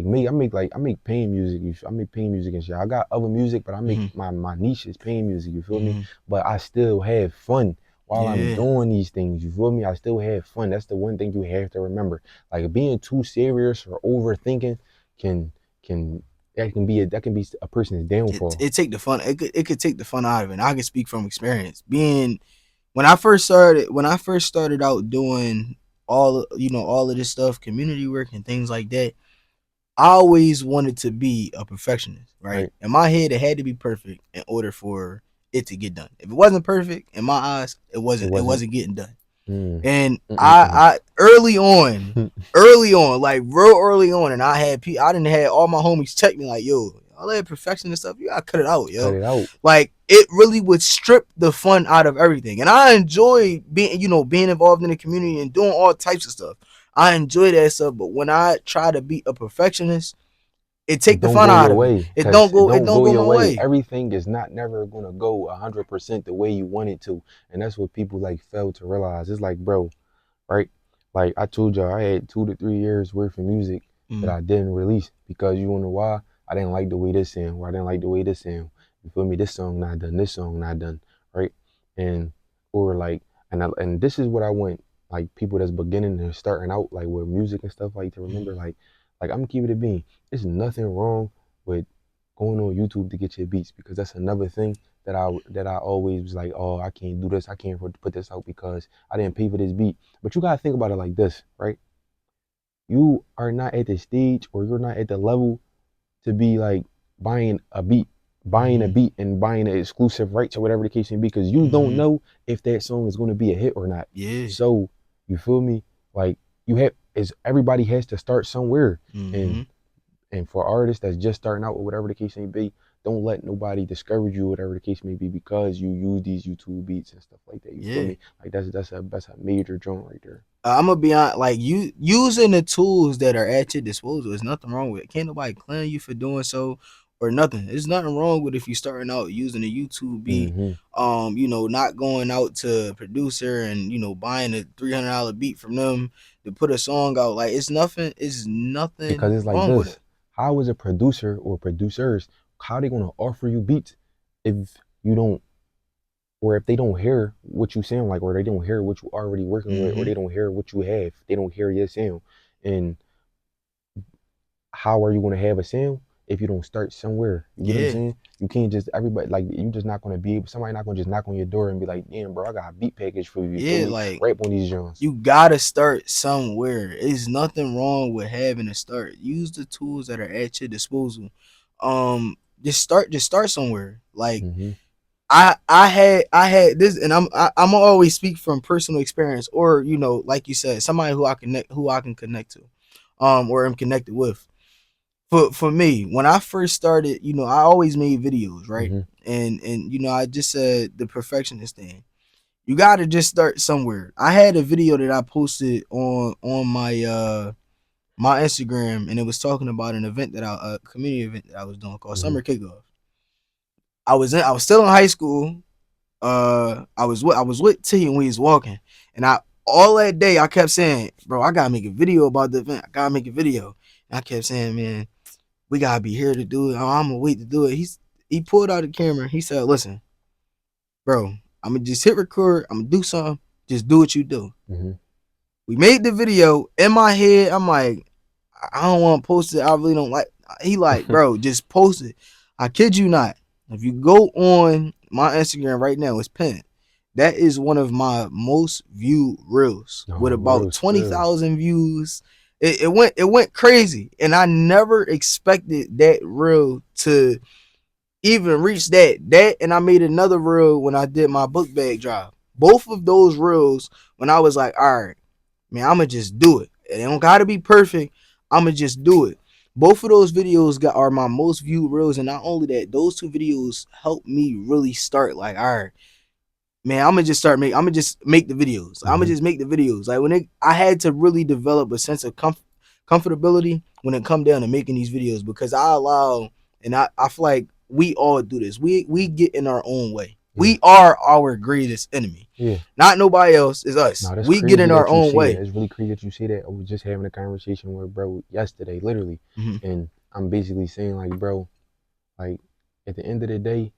me, I make pain music. I make pain music and shit. I got other music, but I make Mm-hmm. my niche is pain music. You feel me? Mm-hmm. But I still have fun while I'm Yeah, doing these things. You feel me? I still have fun. That's the one thing you have to remember. Like being too serious or overthinking can can that can be a person's downfall. it take the fun. It could take the fun out of it. And I can speak from experience. Being when I first started out doing all of this stuff, community work and things like that. I always wanted to be a perfectionist, right? Right? In my head, it had to be perfect in order for it to get done. If it wasn't perfect, in my eyes, it It wasn't. It wasn't. wasn't getting done. Mm, And mm, I early on, like real early on, and I didn't have all my homies check me like, yo, all that perfection and stuff, you gotta cut it out, cut yo. it out. Like it really would strip the fun out of everything. And I enjoy being involved in the community and doing all types of stuff. I enjoy that stuff, but when I try to be a perfectionist, it It take the don't fun go out your of it. way It because don't it go. It don't don't go go your my way. way. Everything is not never gonna go 100% the way you want it to, and that's what people like fail to realize. It's like, bro, right? Like I told y'all, I had 2 to 3 years worth of music that Mm, I didn't release because you wanna know why? I didn't like the way this sound, or I didn't like the way this sound. You feel me? This song not done. This song not done, right? And or like, and this is what I want, like people that's beginning and starting out, like with music and stuff, like to remember, mm. like I'm keeping it being. There's nothing wrong with going on YouTube to get your beats because that's another thing that I always was like, oh, I can't do this, I can't put this out because I didn't pay for this beat. But you gotta think about it like this, right? You are not at the stage or you're not at the level to be like buying a beat, buying a Mm-hmm. beat and buying the exclusive rights or whatever the case may be, because you don't Mm-hmm. know if that song is going to be a hit or not. Yeah. So you feel me? Like you have is everybody has to start somewhere, and Mm-hmm. and for artists that's just starting out or whatever the case may be, don't let nobody discourage you, whatever the case may be, because you use these YouTube beats and stuff like that. You feel Yeah. me? Like that's a major joint right there. I'm gonna be on like you using the tools that are at your disposal. There's nothing wrong with it. Can't nobody claim you for doing so or nothing. There's nothing wrong with if you're starting out using a YouTube beat. Hmm. Not going out to a producer and buying a $300 beat from them to put a song out. Like it's nothing. It's Because nothing it's like wrong with this: it. how is a producer or producers, how they gonna offer you beats if you don't, or if they don't hear what you sound like, or they don't hear what you already working with, or Mm-hmm. they don't hear what you have, they don't hear your sound. And how are you gonna have a sound if you don't start somewhere. You get what I'm Yeah. saying? You can't just everybody like you just not gonna be able. Somebody not gonna just knock on your door and be like, damn, bro, I got a beat package for you. You feel Yeah, me? like Rap on these joints. you gotta start somewhere. There's nothing wrong with having to start. Use the tools that are at your disposal. Just start somewhere. Like Mm-hmm. I had this, and I'm always speak from personal experience, or like you said, somebody who I can connect to, or am connected with. For me, when I first started, I always made videos, right? Mm-hmm. And I just said the perfectionist thing. You got to just start somewhere. I had a video that I posted on my Instagram, and it was talking about an event a community event that I was doing called Mm-hmm. Summer Kickoff. I was still in high school. I was with T and we was walking, and I all that day I kept saying, bro, I gotta make a video about the event. I gotta make a video. And I kept saying, man, we gotta be here to do it. I'm gonna wait to do it. He pulled out the camera. He said, listen, bro, I'm gonna just hit record. I'm gonna do something. Just do what you do. Mm-hmm. We made the video. In my head, I'm like, I don't want to post it. I really don't like. He like, bro, just post it. I kid you not. If you go on my Instagram right now, it's pinned. That is one of my most viewed reels No, with real about spill. 20,000 views. It went crazy, and I never expected that reel to even reach that. And I made another reel when I did my book bag drive. Both of those reels, when I was like, all right, man, I'ma just do it. It don't gotta be perfect. I'ma just do it. Both of those videos are my most viewed reels, and not only that, those two videos helped me really start. Like, all right, man, I'ma just make the videos. I'ma Mm-hmm. just make the videos. Like I had to really develop a sense of comfortability when it come down to making these videos, because I feel like we all do this. We get in our own way. Yeah. We are our greatest enemy. Yeah. Not nobody else, is us. No, that's We get crazy in our that you own say that. way. It's really crazy that you say that. I was just having a conversation with bro yesterday, literally, Mm-hmm. and I'm basically saying like, bro, like at the end of the day,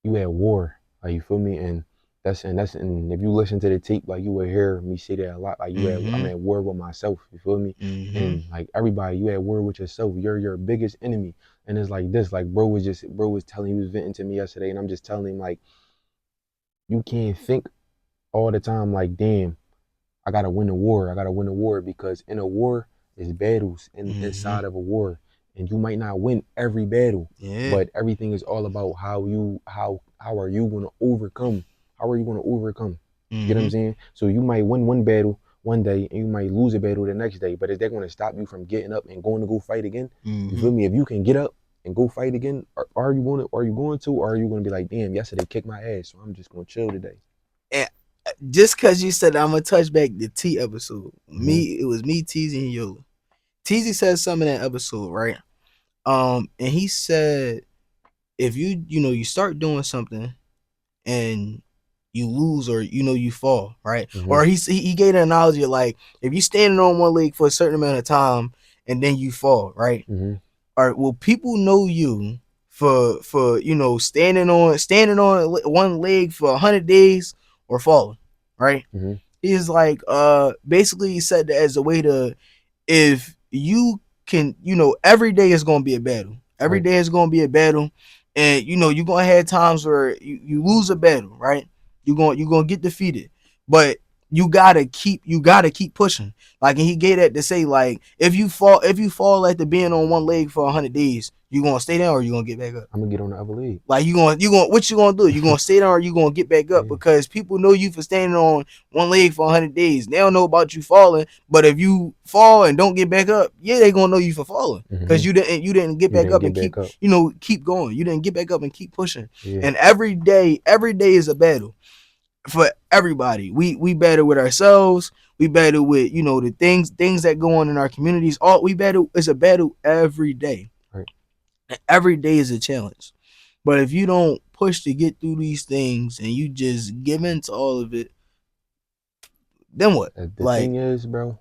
you at war. Like you feel me? And if you listen to the tape, like you will hear me say that a lot. Like I'm Mm-hmm. at war with myself. You feel me? Mm-hmm. And like everybody, you at war with yourself. You're your biggest enemy. And it's like this. Like bro was telling, he was venting to me yesterday, and I'm just telling him like, you can't think all the time like, damn, I gotta win the war. I gotta win the war, because in a war is battles Mm-hmm. inside of a war, and you might not win every battle, Yeah. but everything is all about how are you gonna overcome? How are you gonna overcome? You get what I'm Mm-hmm. saying? So you might win one battle one day, and you might lose a battle the next day. But is that gonna stop you from getting up and going to go fight again? You Mm-hmm. feel me? If you can get up and go fight again, or are you gonna be like, damn, yesterday kicked my ass, so I'm just gonna chill today? And just cause you said that, I'm gonna touch back the T episode. Mm-hmm. It was me, Teasy, and Yola. Teasy said something in that episode, right? And he said, if you start doing something and you lose, or you fall, right? Mm-hmm. Or he gave an analogy of, like, if you standing on one leg for a certain amount of time and then you fall, right? Mm-hmm. Or will people know you for standing on one leg for 100 days, or falling, right? Mm-hmm. He's like, basically he said that as a way to, if you can, every day is gonna be a battle. Every Right. day is gonna be a battle, and you're gonna have times where you lose a battle, right? You're gonna get defeated, but you gotta keep pushing. Like, and he gave that to say, like, if you fall after being on one leg for 100 days, you gonna stay down, or you gonna get back up? I'm gonna get on the other leg. Like, what you gonna do? You gonna stay down, or you gonna get back up? Yeah. Because people know you for standing on one leg for 100 days. They don't know about you falling, but if you fall and don't get back up, yeah, they gonna know you for falling, Mm-hmm. because you didn't get You back didn't up get and back up. keep going. You didn't get back up and keep pushing. Yeah. And every day is a battle for everybody. We battle with ourselves. We battle with the things that go on in our communities. All we battle is a battle every day. Right. And every day is a challenge. But if you don't push to get through these things and you just give in to all of it, then what? The Like, thing is, bro,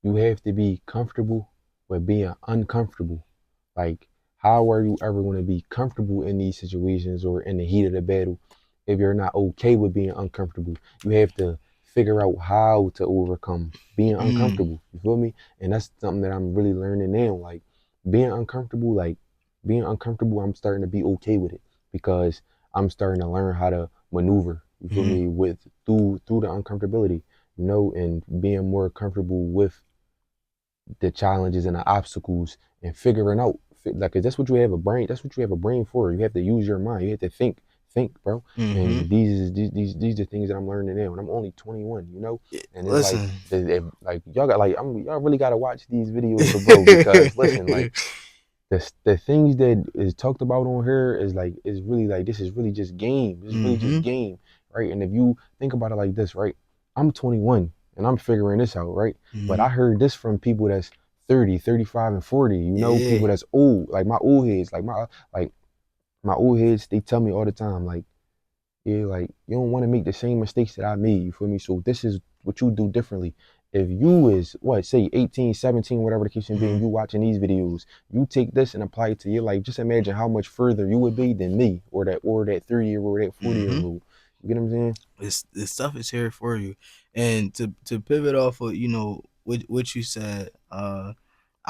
you have to be comfortable with being uncomfortable. Like, how are you ever going to be comfortable in these situations or in the heat of the battle if you're not okay with being uncomfortable? You have to figure out how to overcome being mm, uncomfortable. You feel me? And that's something that I'm really learning now. Like, being uncomfortable, I'm starting to be okay with it because I'm starting to learn how to maneuver. You feel Mm-hmm. me? With through the uncomfortability, and being more comfortable with the challenges and the obstacles and figuring out like 'cause that's what you have a brain. That's what you have a brain for. You have to use your mind. You have to think, bro. Mm-hmm. And these are things that I'm learning now. And I'm only 21, and it's like Listen. like y'all got like y'all really got to watch these videos for bro because listen, like the things that is talked about on here is really like this is really just game. This is really just Mm-hmm. game, right? And if you think about it like this, right? I'm 21 and I'm figuring this out, right? But Mm-hmm. I heard this from people that's 30, 35, and 40, Yeah. people that's old, like my old heads, like my old heads, they tell me all the time, like, yeah, like you don't want to make the same mistakes that I made, you feel me? So this is what you do differently. If you is what say 18, 17, whatever the case may be, Mm-hmm. and you watching these videos, you take this and apply it to your life. Just imagine how much further you would be than me or that 30-year-old or that 40 year Mm-hmm. old. You get what I'm saying? This stuff is here for you. And to pivot off of what you said, I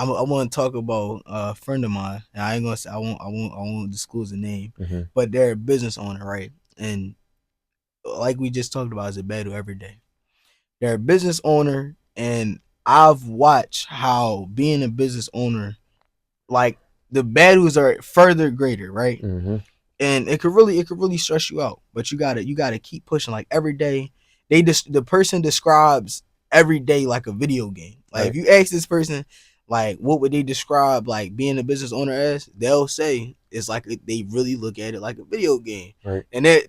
want to talk about a friend of mine. And I ain't gonna say I won't disclose the name, Mm-hmm. but they're a business owner, right? And like we just talked about, is a battle every day. They're a business owner, and I've watched how being a business owner, like the battles are further greater, right? Mm-hmm. And it could really stress you out. But you gotta keep pushing. Like every day, the person describes every day like a video game. Like if Right. you ask this person, like what would they describe like being a business owner as, they'll say it's like they really look at it like a video game. Right. And they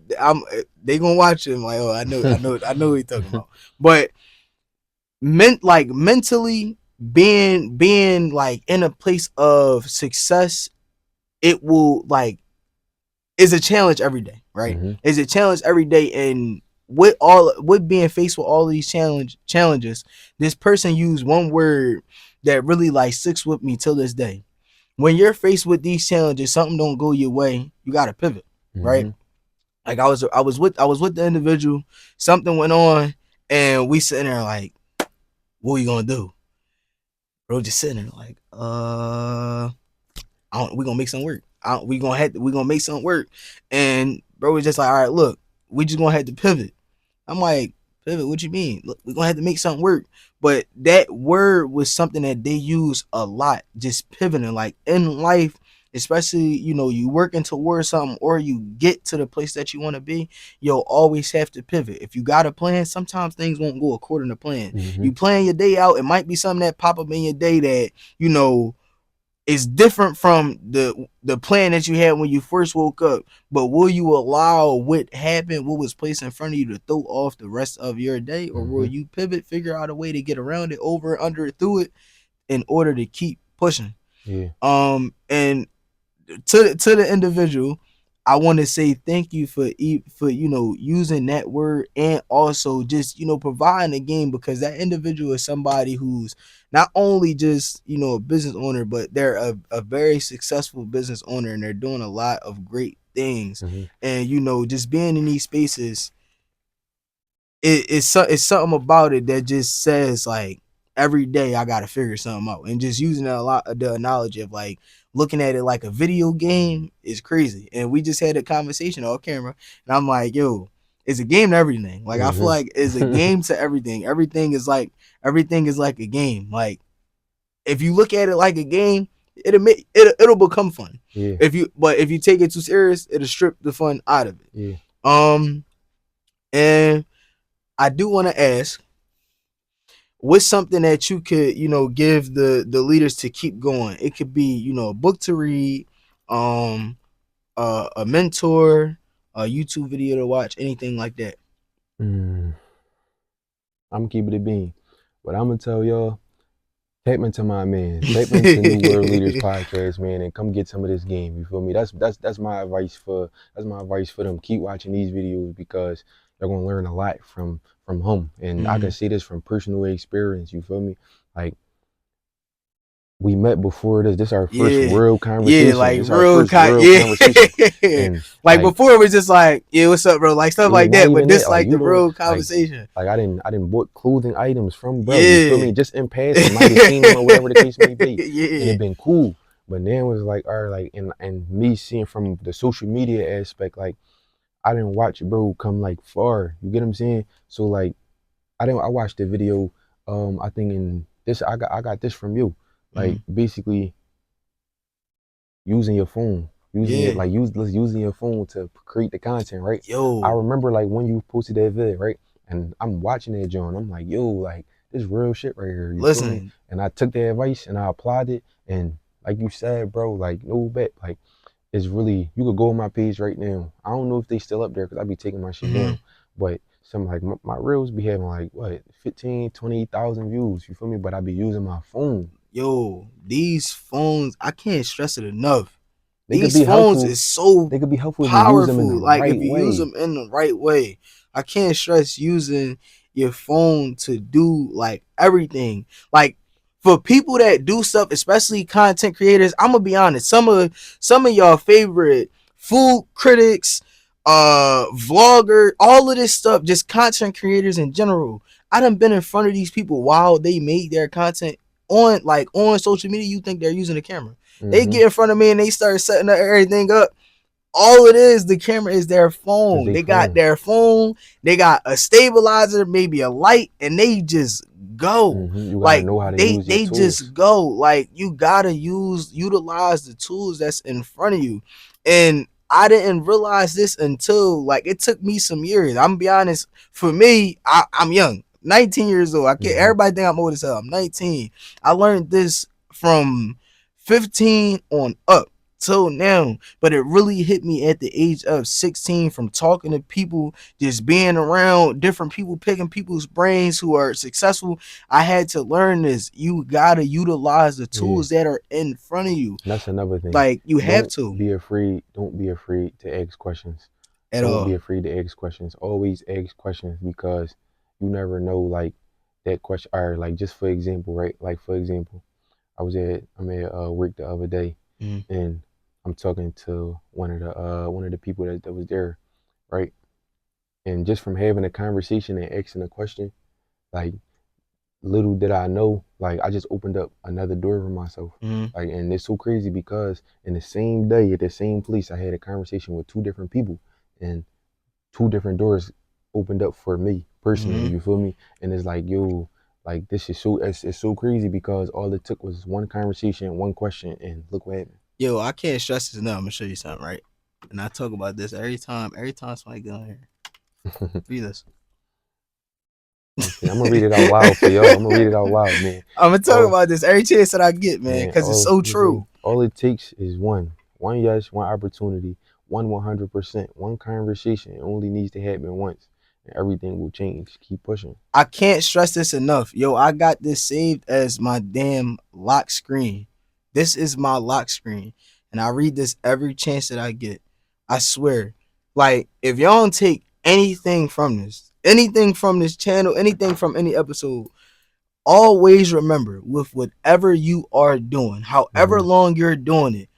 gonna watch it. Like, oh, I know what you're talking about. But mentally being like in a place of success, it will like is a challenge every day, right? Mm-hmm. Is a challenge every day, and with being faced with all of these challenges, this person used one word that really like sticks with me till this day. When you're faced with these challenges, something don't go your way, you gotta pivot, right? Mm-hmm. Like I was with the individual, something went on, and we sitting there like, what are you gonna do? Bro, just sitting there like, we gonna make something work. We gonna make something work. And bro was just like, all right, look, we just gonna have to pivot. I'm like, pivot? What you mean? Look, we gonna have to make something work. But that word was something that they use a lot, just pivoting. Like in life, especially you working towards something or you get to the place that you want to be, you'll always have to pivot. If you got a plan, sometimes things won't go according to plan. Mm-hmm. You plan your day out, it might be something that pop up in your day that is different from the plan that you had when you first woke up. But will you allow what happened, what was placed in front of you, to throw off the rest of your day, or will Mm-hmm. you pivot, figure out a way to get around it, over, under it, through it, in order to keep pushing? Yeah. And to the individual, I want to say thank you for using that word, and also just providing a game, because that individual is somebody who's not only just a business owner, but they're a very successful business owner, and they're doing a lot of great things. Mm-hmm. And just being in these spaces, it's something about it that just says like every day I gotta figure something out, and just using the analogy of like looking at it like a video game is crazy. And we just had a conversation off camera, and I'm like, yo, it's a game to everything. Like I feel like it's a Mm-hmm. game to everything. Everything is like a game. Like if you look at it like a game, it'll become fun. Yeah. If you take it too serious, it'll strip the fun out of it. Yeah. Um, and I do want to ask, what's something that you could, give the leaders to keep going? It could be, a book to read, um, a mentor, a YouTube video to watch, anything like that. Mm. I'm keeping it being. But I'm gonna tell y'all, tap into my man. Tap into New World Leaders podcast, man, and come get some of this game. You feel me? That's my advice for them. Keep watching these videos because they're gonna learn a lot from him. And I can Mhm. see this from personal experience. You feel me? Like we met before this. This our first Yeah, real yeah, conversation. like This our real first real conversation. yeah. And Like like before, it was just like, yeah, what's up, bro? Like stuff yeah, like not that. But even that. this Like like you the don't real like conversation. I didn't bought clothing items from bro. You feel Yeah, me? Just in passing, might have seen him or whatever the case may be, and yeah. it been cool. But then it was like, all right, like, and me seeing from the social media aspect, like, I didn't watch bro come like far. You get what I'm saying? So like, I watched the video. I think in this, I got this from you. Like, Mm. basically using your phone, using it Yeah. like using your phone to create the content, right? I Yo, remember like when you posted that video, right? And I'm watching that John. I'm like, yo, like this real shit right here. You feel me? listen. And I took that advice and I applied it. And like you said, bro, like no bet, like it's really you could go on my page right now. I don't know if they still up there because I be taking my shit Mhm. down, but some like my reels be having like what 15, 20,000 views. You feel me? But I be using my phone. Yo, these phones, I can't stress it enough. They could These be phones helpful. is so They could be helpful if you use them in the powerful. Like if right you use way. them in the right way, I can't stress using your phone to do like everything. Like for people that do stuff, especially content creators, I'm gonna be honest. Some of y'all favorite food critics, vlogger, all of this stuff, just content creators in general. I done been in front of these people while they made their content on social media. You think they're using a camera? They Mm-hmm. get in front of me and they start setting everything up. All it is, the camera is their Is phone. they They got phone. their phone, they got a stabilizer, maybe a light, and they just go. Mm-hmm. You gotta Like know how to they use your they tools. just go. Like you gotta utilize the tools that's in front of you. And I didn't realize this until like it took me some years. I'm gonna be honest. For me, I'm young. 19 years old. I can't Mm-hmm. everybody think I'm old as hell. I'm 19. I learned this from 15 on up till now, but it really hit me at the age of 16 from talking to people, just being around different people, picking people's brains who are successful. I had to learn this. You gotta utilize the Yeah. tools that are in front of you. That's another thing. Like you have Don't to be afraid. Don't be afraid to ask questions. at Don't be all. afraid to ask questions. Always ask questions because you never know like that question or like just for example, right? Like for example, I'm at work the other day Mm, and I'm talking to one of the people that was there, right? And just from having a conversation and asking a question, like little did I know, like I just opened up another door for myself. mm, Like, and it's so crazy because in the same day at the same place, I had a conversation with two different people, and two different doors opened up for me personally. mm. You feel me? And it's like, yo, like this is it's so crazy because all it took was one conversation, one question, and look what happened. Yo, I can't stress this enough. I'm gonna show you something, right? And I talk about this every time. Every time somebody get on here, read this. Okay, I'm gonna read it out loud for y'all. I'm gonna read it out loud, man. I'm gonna talk All about this every chance that I get, man, man, because it's so true. all it takes is one yes, one opportunity, 100%, one conversation. It only needs to happen once, and everything will change. Keep pushing. I can't stress this enough. Yo, I got this saved as my damn lock screen. This is my lock screen. And I read this every chance that I get. I swear. Like, if y'all don't take anything from this channel, anything from any episode, always remember with whatever you are doing, however Mm-hmm. long you're doing it,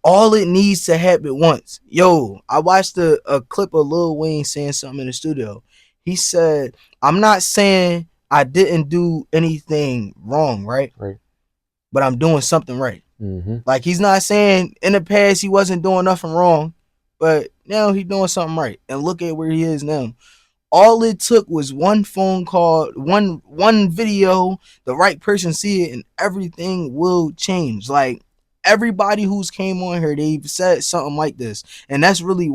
all it needs to happen once. Yo, I watched a clip of Lil Wayne saying something in the studio. He said, I'm not saying I didn't do anything wrong, right? Right. But I'm doing something right. Mm-hmm. Like he's not saying in the past he wasn't doing nothing wrong, but now he's doing something right. And look at where he is now. All it took was one phone call, one video, the right person see it, and everything will change. Like everybody who's came on here, they've said something like this, and that's really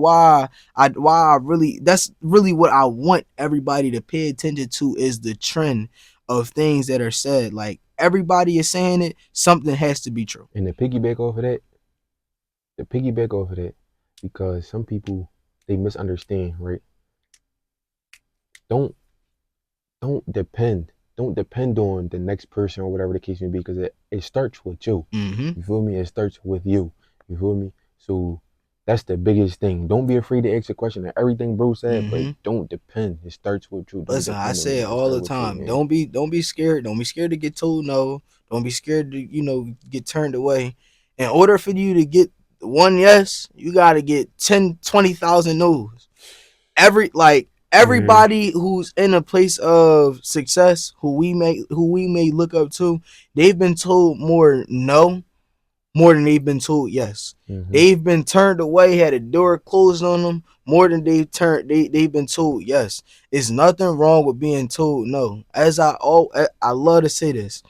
that's really what I want everybody to pay attention to is the trend of things that are said. Like everybody is saying it, something has to be true. And the piggyback off of that, because some people they misunderstand, right? Don't don't depend on the next person or whatever the case may be because it starts with you. Mm-hmm. You feel me? It starts with you feel me? So that's the biggest thing. Don't be afraid to ask a question and everything bro said, but Mm-hmm. don't depend. It starts with you. Don't Listen, I depend on say me. it It all starts the with you, time. man. Don't be scared. Don't be scared to get told no. Don't be scared to, get turned away. In order for you to get one yes, you gotta get 10, 20,000 no's. Yeah. Everybody who's in a place of success, who we may look up to, they've been told more no more than they've been told yes. Mm-hmm. They've been turned away, had a door closed on them more than they've been told yes. It's nothing wrong with being told no. I love to say this.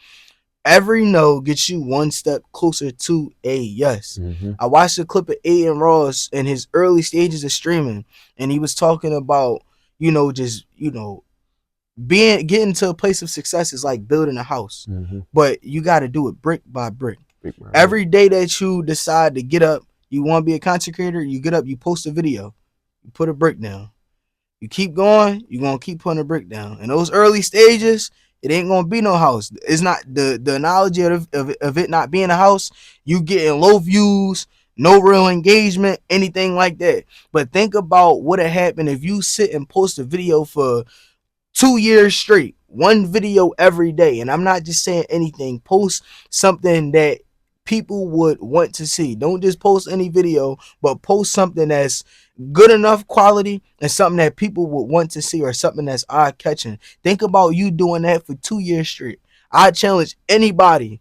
Every no gets you one step closer to a yes. Mm-hmm. I watched a clip of Aiden Ross in his early stages of streaming, and he was talking about, just, getting to a place of success is like building a house. Mm-hmm. But you got to do it brick by brick. Big man, right. Every day that you decide to get up, you want to be a content creator, you get up, you post a video, you put a brick down. You keep going, you're gonna keep putting a brick down. In those early stages, it ain't gonna be no house. It's not the analogy of it not being a house, you getting low views, no real engagement, anything like that. But think about what had happened if you sit and post a video for 2 years straight, one video every day. And I'm not just saying anything. Post something that people would want to see. Don't just post any video, but post something that's good enough quality and something that people would want to see, or something that's eye catching. Think about you doing that for 2 years straight. I challenge anybody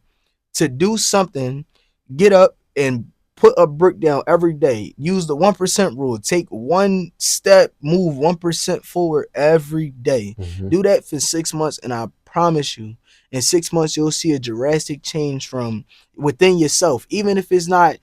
to do something, get up and put a brick down every day. Use the 1% rule. Take one step, move 1% forward every day. Mm-hmm. Do that for 6 months, and I promise you, in 6 months, you'll see a drastic change from within yourself. Even if it's not,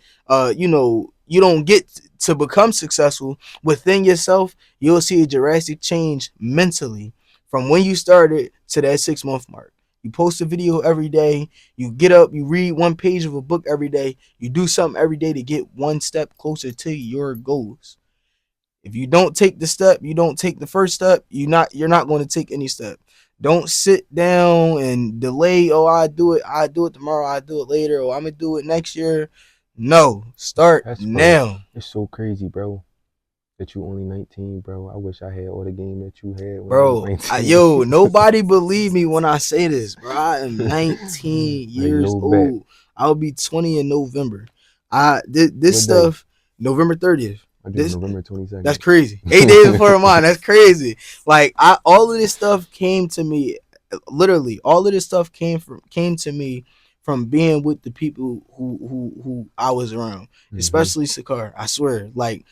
you don't get to become successful within yourself, you'll see a drastic change mentally from when you started to that 6 month mark. You post a video every day. You get up, you read one page of a book every day. You do something every day to get one step closer to your goals. If you don't take the step, you don't take the first step, you're not going to take any step. Don't sit down and delay, oh, I do it tomorrow, I do it later, or I'm gonna do it next year. No, start now. It's so crazy, bro, that you only 19, bro. I wish I had all the game that you had when I was Bro, 19. nobody believe me when I say this, bro. I am 19 Like, years no bet. old. I'll be 20 in November. This What day? stuff, November 30th. I do This November 22nd. That's crazy. 8 days before mine. That's crazy. Like, all of this stuff came to me. Literally, all of this stuff came to me from being with the people who I was around, Mm-hmm. especially Sakar. I swear, like,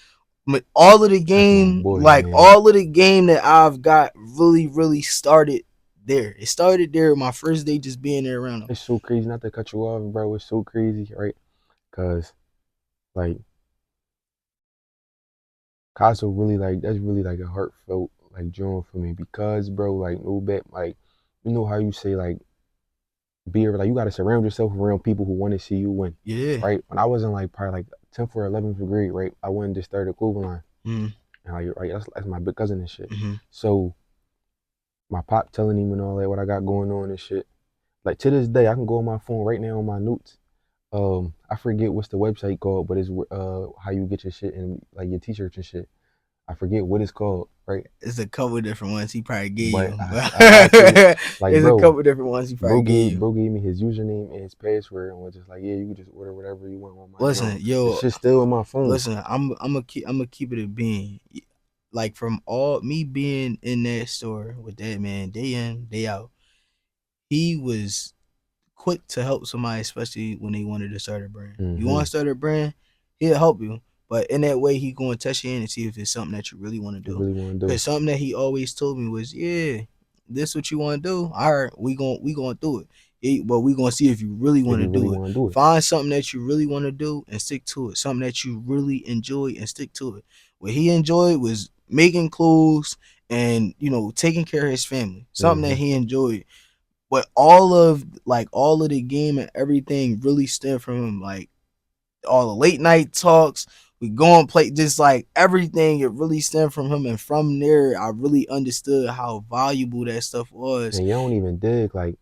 all of the game, boy, like man. all of the game that I've got really started there. It started there my first day just being there around them. It's so crazy, not to cut you off, bro. It's so crazy, right? Cause like Caso really, like, that's really like a heartfelt like joint for me, because, bro, like, no bet, like, you know how you say, like, like, you gotta surround yourself around people who want to see you win. Yeah. Right? When I was in like probably like 10th or 11th grade, right, I went and just started a clothing line. Mm-hmm. And like, right, that's my big cousin and shit. Mm-hmm. So my pop telling him and all that, what I got going on and shit. Like, to this day, I can go on my phone right now on my notes. I forget what's the website called, but it's how you get your shit and like your t-shirts and shit. I forget what it's called, right? It's a couple different ones he probably gave But you. like, It's bro, a couple different ones he probably gave you. Bro gave me his username and his password and was just like, yeah, you can just order whatever you want on my Listen, yo, it's just still in my phone. Listen, I'm gonna keep it a bean. Like, from all me being in that store with that man day in, day out, he was quick to help somebody, especially when they wanted to start a brand. Mm-hmm. You want to start a brand, he'll help you. But in that way, he going to test you in and see if it's something that you really want to do. Because something that he always told me was, yeah, this what you want to do? All right, we going do it. But we going to see if you really want to do it. Find something that you really want to do and stick to it. Something that you really enjoy and stick to it. What he enjoyed was making clothes and, taking care of his family. Something that he enjoyed. But all of the game and everything really stemmed from him. Like, all the late night talks, we go and play, just like everything, it really stemmed from him. And from there, I really understood how valuable that stuff was. And you don't even dig, like,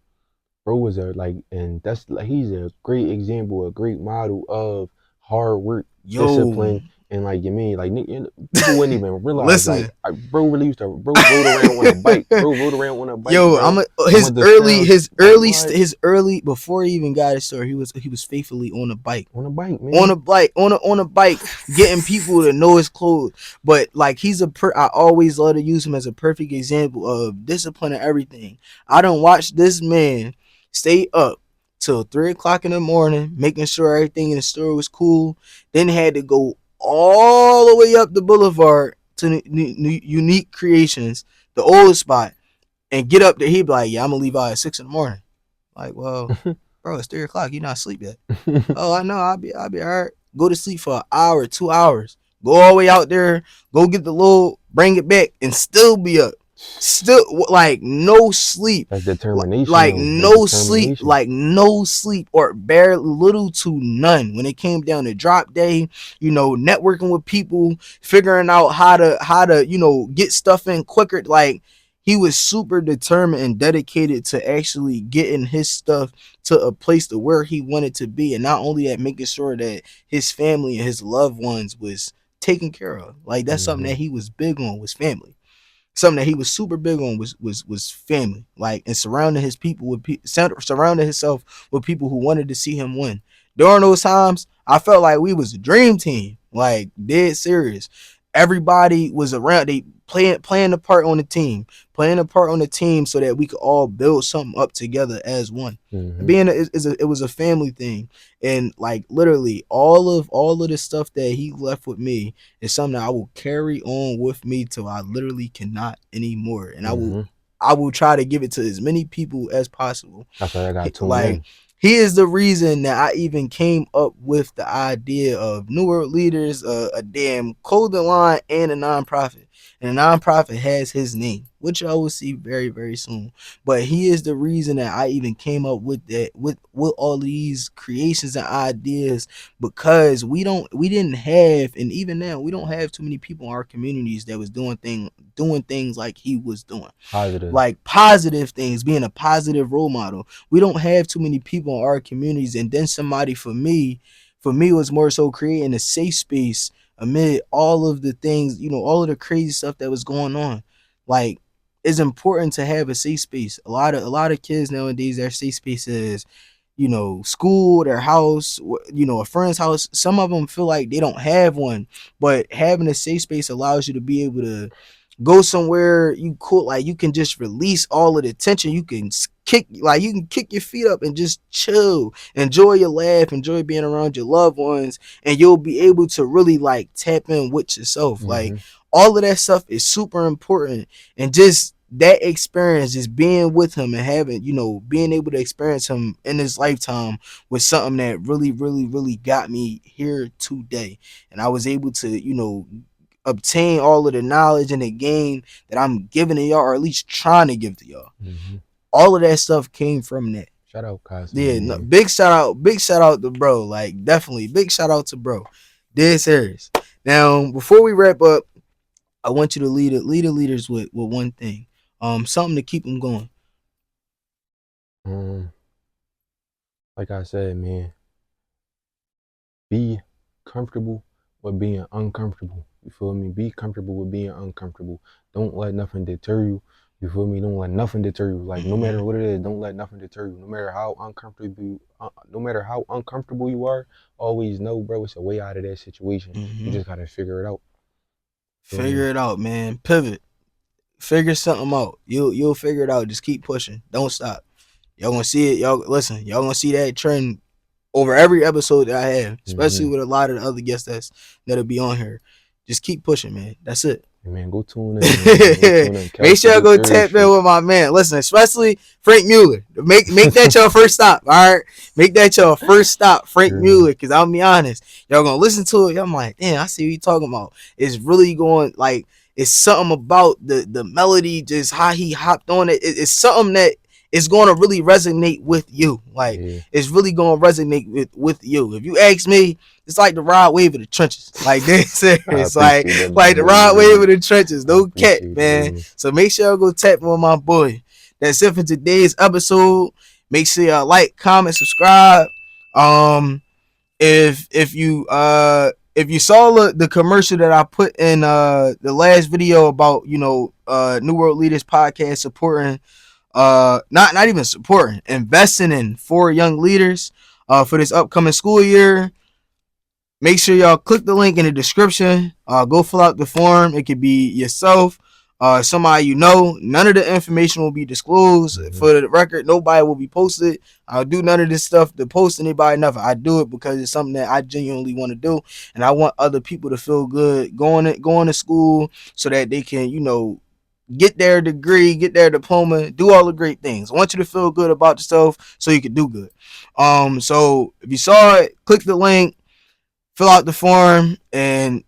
bro was and that's like, he's a great example, a great model of hard work, discipline, and like, you mean, like, people wouldn't even realize. Listen, like, bro really used to rode around on a bike. Bro rode around on a bike. Yo, his early before he even got his store, he was faithfully on a bike. On a bike, man. On a bike, getting people to know his clothes. But like, I always love to use him as a perfect example of discipline and everything. I don't watch this man stay up till 3 o'clock in the morning, making sure everything in the store was cool. Then had to go all the way up the boulevard to Unique Creations, the old spot, and get up there. He'd be like, "Yeah, I'm gonna leave out at 6 in the morning." Like, well, bro, it's 3 o'clock. You not asleep yet? Oh, I know. I'll be all right. Go to sleep for an hour, 2 hours. Go all the way out there. Go get the load. Bring it back, and still be up. Still like no sleep. That's determination, Like though. That's no sleep. determination. Like no sleep or barely little to none when it came down to drop day. Networking with people, figuring out how to get stuff in quicker. Like he was super determined and dedicated to actually getting his stuff to a place to where he wanted to be, and not only that, making sure that his family and his loved ones was taken care of. Like that's something that he was big on, was family. Something that he was super big on was family. Like, and surrounding his people with surrounding himself with people who wanted to see him win. During those times, I felt like we was a dream team, like dead serious. Everybody was around. They playing a part on the team, so that we could all build something up together as one. Being it was a family thing, and like literally all of the stuff that he left with me is something that I will carry on with me till I literally cannot anymore, and I will try to give it to as many people as possible. That's why I got tuned Like in. he is the reason that I even came up with the idea of New World Leaders, a damn clothing line and a nonprofit. And the nonprofit has his name, which y'all will see very, very soon. But he is the reason that I even came up with that, with all these creations and ideas, because we didn't have, and even now we don't have too many people in our communities that was doing things like he was doing. Positive. Like positive things, being a positive role model. We don't have too many people in our communities, and then somebody for me was more so creating a safe space amid all of the things, all of the crazy stuff that was going on. Like, it's important to have a safe space. A lot of kids nowadays, their safe space is, school, their house, a friend's house. Some of them feel like they don't have one, but having a safe space allows you to be able to go somewhere you cool, like you can just release all of the tension. You can kick your feet up and just chill, enjoy your laugh, enjoy being around your loved ones, and you'll be able to really like tap in with yourself. Like all of that stuff is super important, and just that experience, just being with him and having, being able to experience him in his lifetime, was something that really, really, really got me here today. And I was able to, obtain all of the knowledge and the game that I'm giving to y'all, or at least trying to give to y'all. All of that stuff came from that. Shout out, Cosmo. Yeah, no, big shout out to bro. Like, definitely big shout out to bro. Dead serious. Now, before we wrap up, I want you to lead the leaders with one thing, something to keep them going. Like I said, man, be comfortable with being uncomfortable. You feel me? Be comfortable with being uncomfortable. Don't let nothing deter you. You feel me? Don't let nothing deter you. Like, no matter what it is, don't let nothing deter you. No matter how uncomfortable you are, always know, bro, it's a way out of that situation. You just gotta figure it out. Figure it out, man. Pivot. Figure something out. You'll figure it out. Just keep pushing. Don't stop. Y'all gonna see it. Y'all gonna see that trend over every episode that I have, especially with a lot of the other guests that'll be on here. Just keep pushing, man. That's it. Man, go tune in. Man. Make sure y'all go tap in with my man. Listen, especially Frank Mueller. Make that your first stop. All right, make that your first stop, Frank Mueller. Because I'll be honest, y'all gonna listen to it. I'm like, damn, I see what you talking about. It's really going, like, it's something about the melody, just how he hopped on it. It's something that it's going to really resonate with you. Like, it's really going to resonate with you. If you ask me, it's like the ride wave of the trenches. Like, this, it's like the ride wave of the trenches. No cat, man. So make sure y'all go tap with my boy. That's it for today's episode. Make sure y'all like, comment, subscribe. If you saw the commercial that I put in the last video about, New World Leaders podcast supporting, not even supporting, investing in 4 young leaders for this upcoming school year, make sure y'all click the link in the description. Go fill out the form. It could be yourself, somebody you know. None of the information will be disclosed. For the record, nobody will be posted. I'll do none of this stuff to post anybody, nothing. I do it because it's something that I genuinely want to do, and I want other people to feel good going to school so that they can, get their degree, get their diploma, do all the great things. I want you to feel good about yourself so you can do good. So if you saw it, click the link, fill out the form, and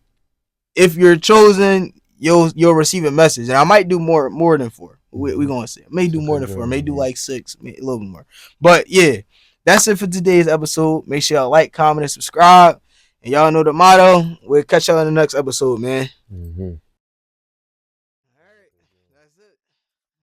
if you're chosen, you'll receive a message. And I might do more than 4. We gonna see. I may do more than 4. I may do like 6, a little bit more. But yeah, that's it for today's episode. Make sure y'all like, comment, and subscribe. And y'all know the motto. We'll catch y'all in the next episode, man.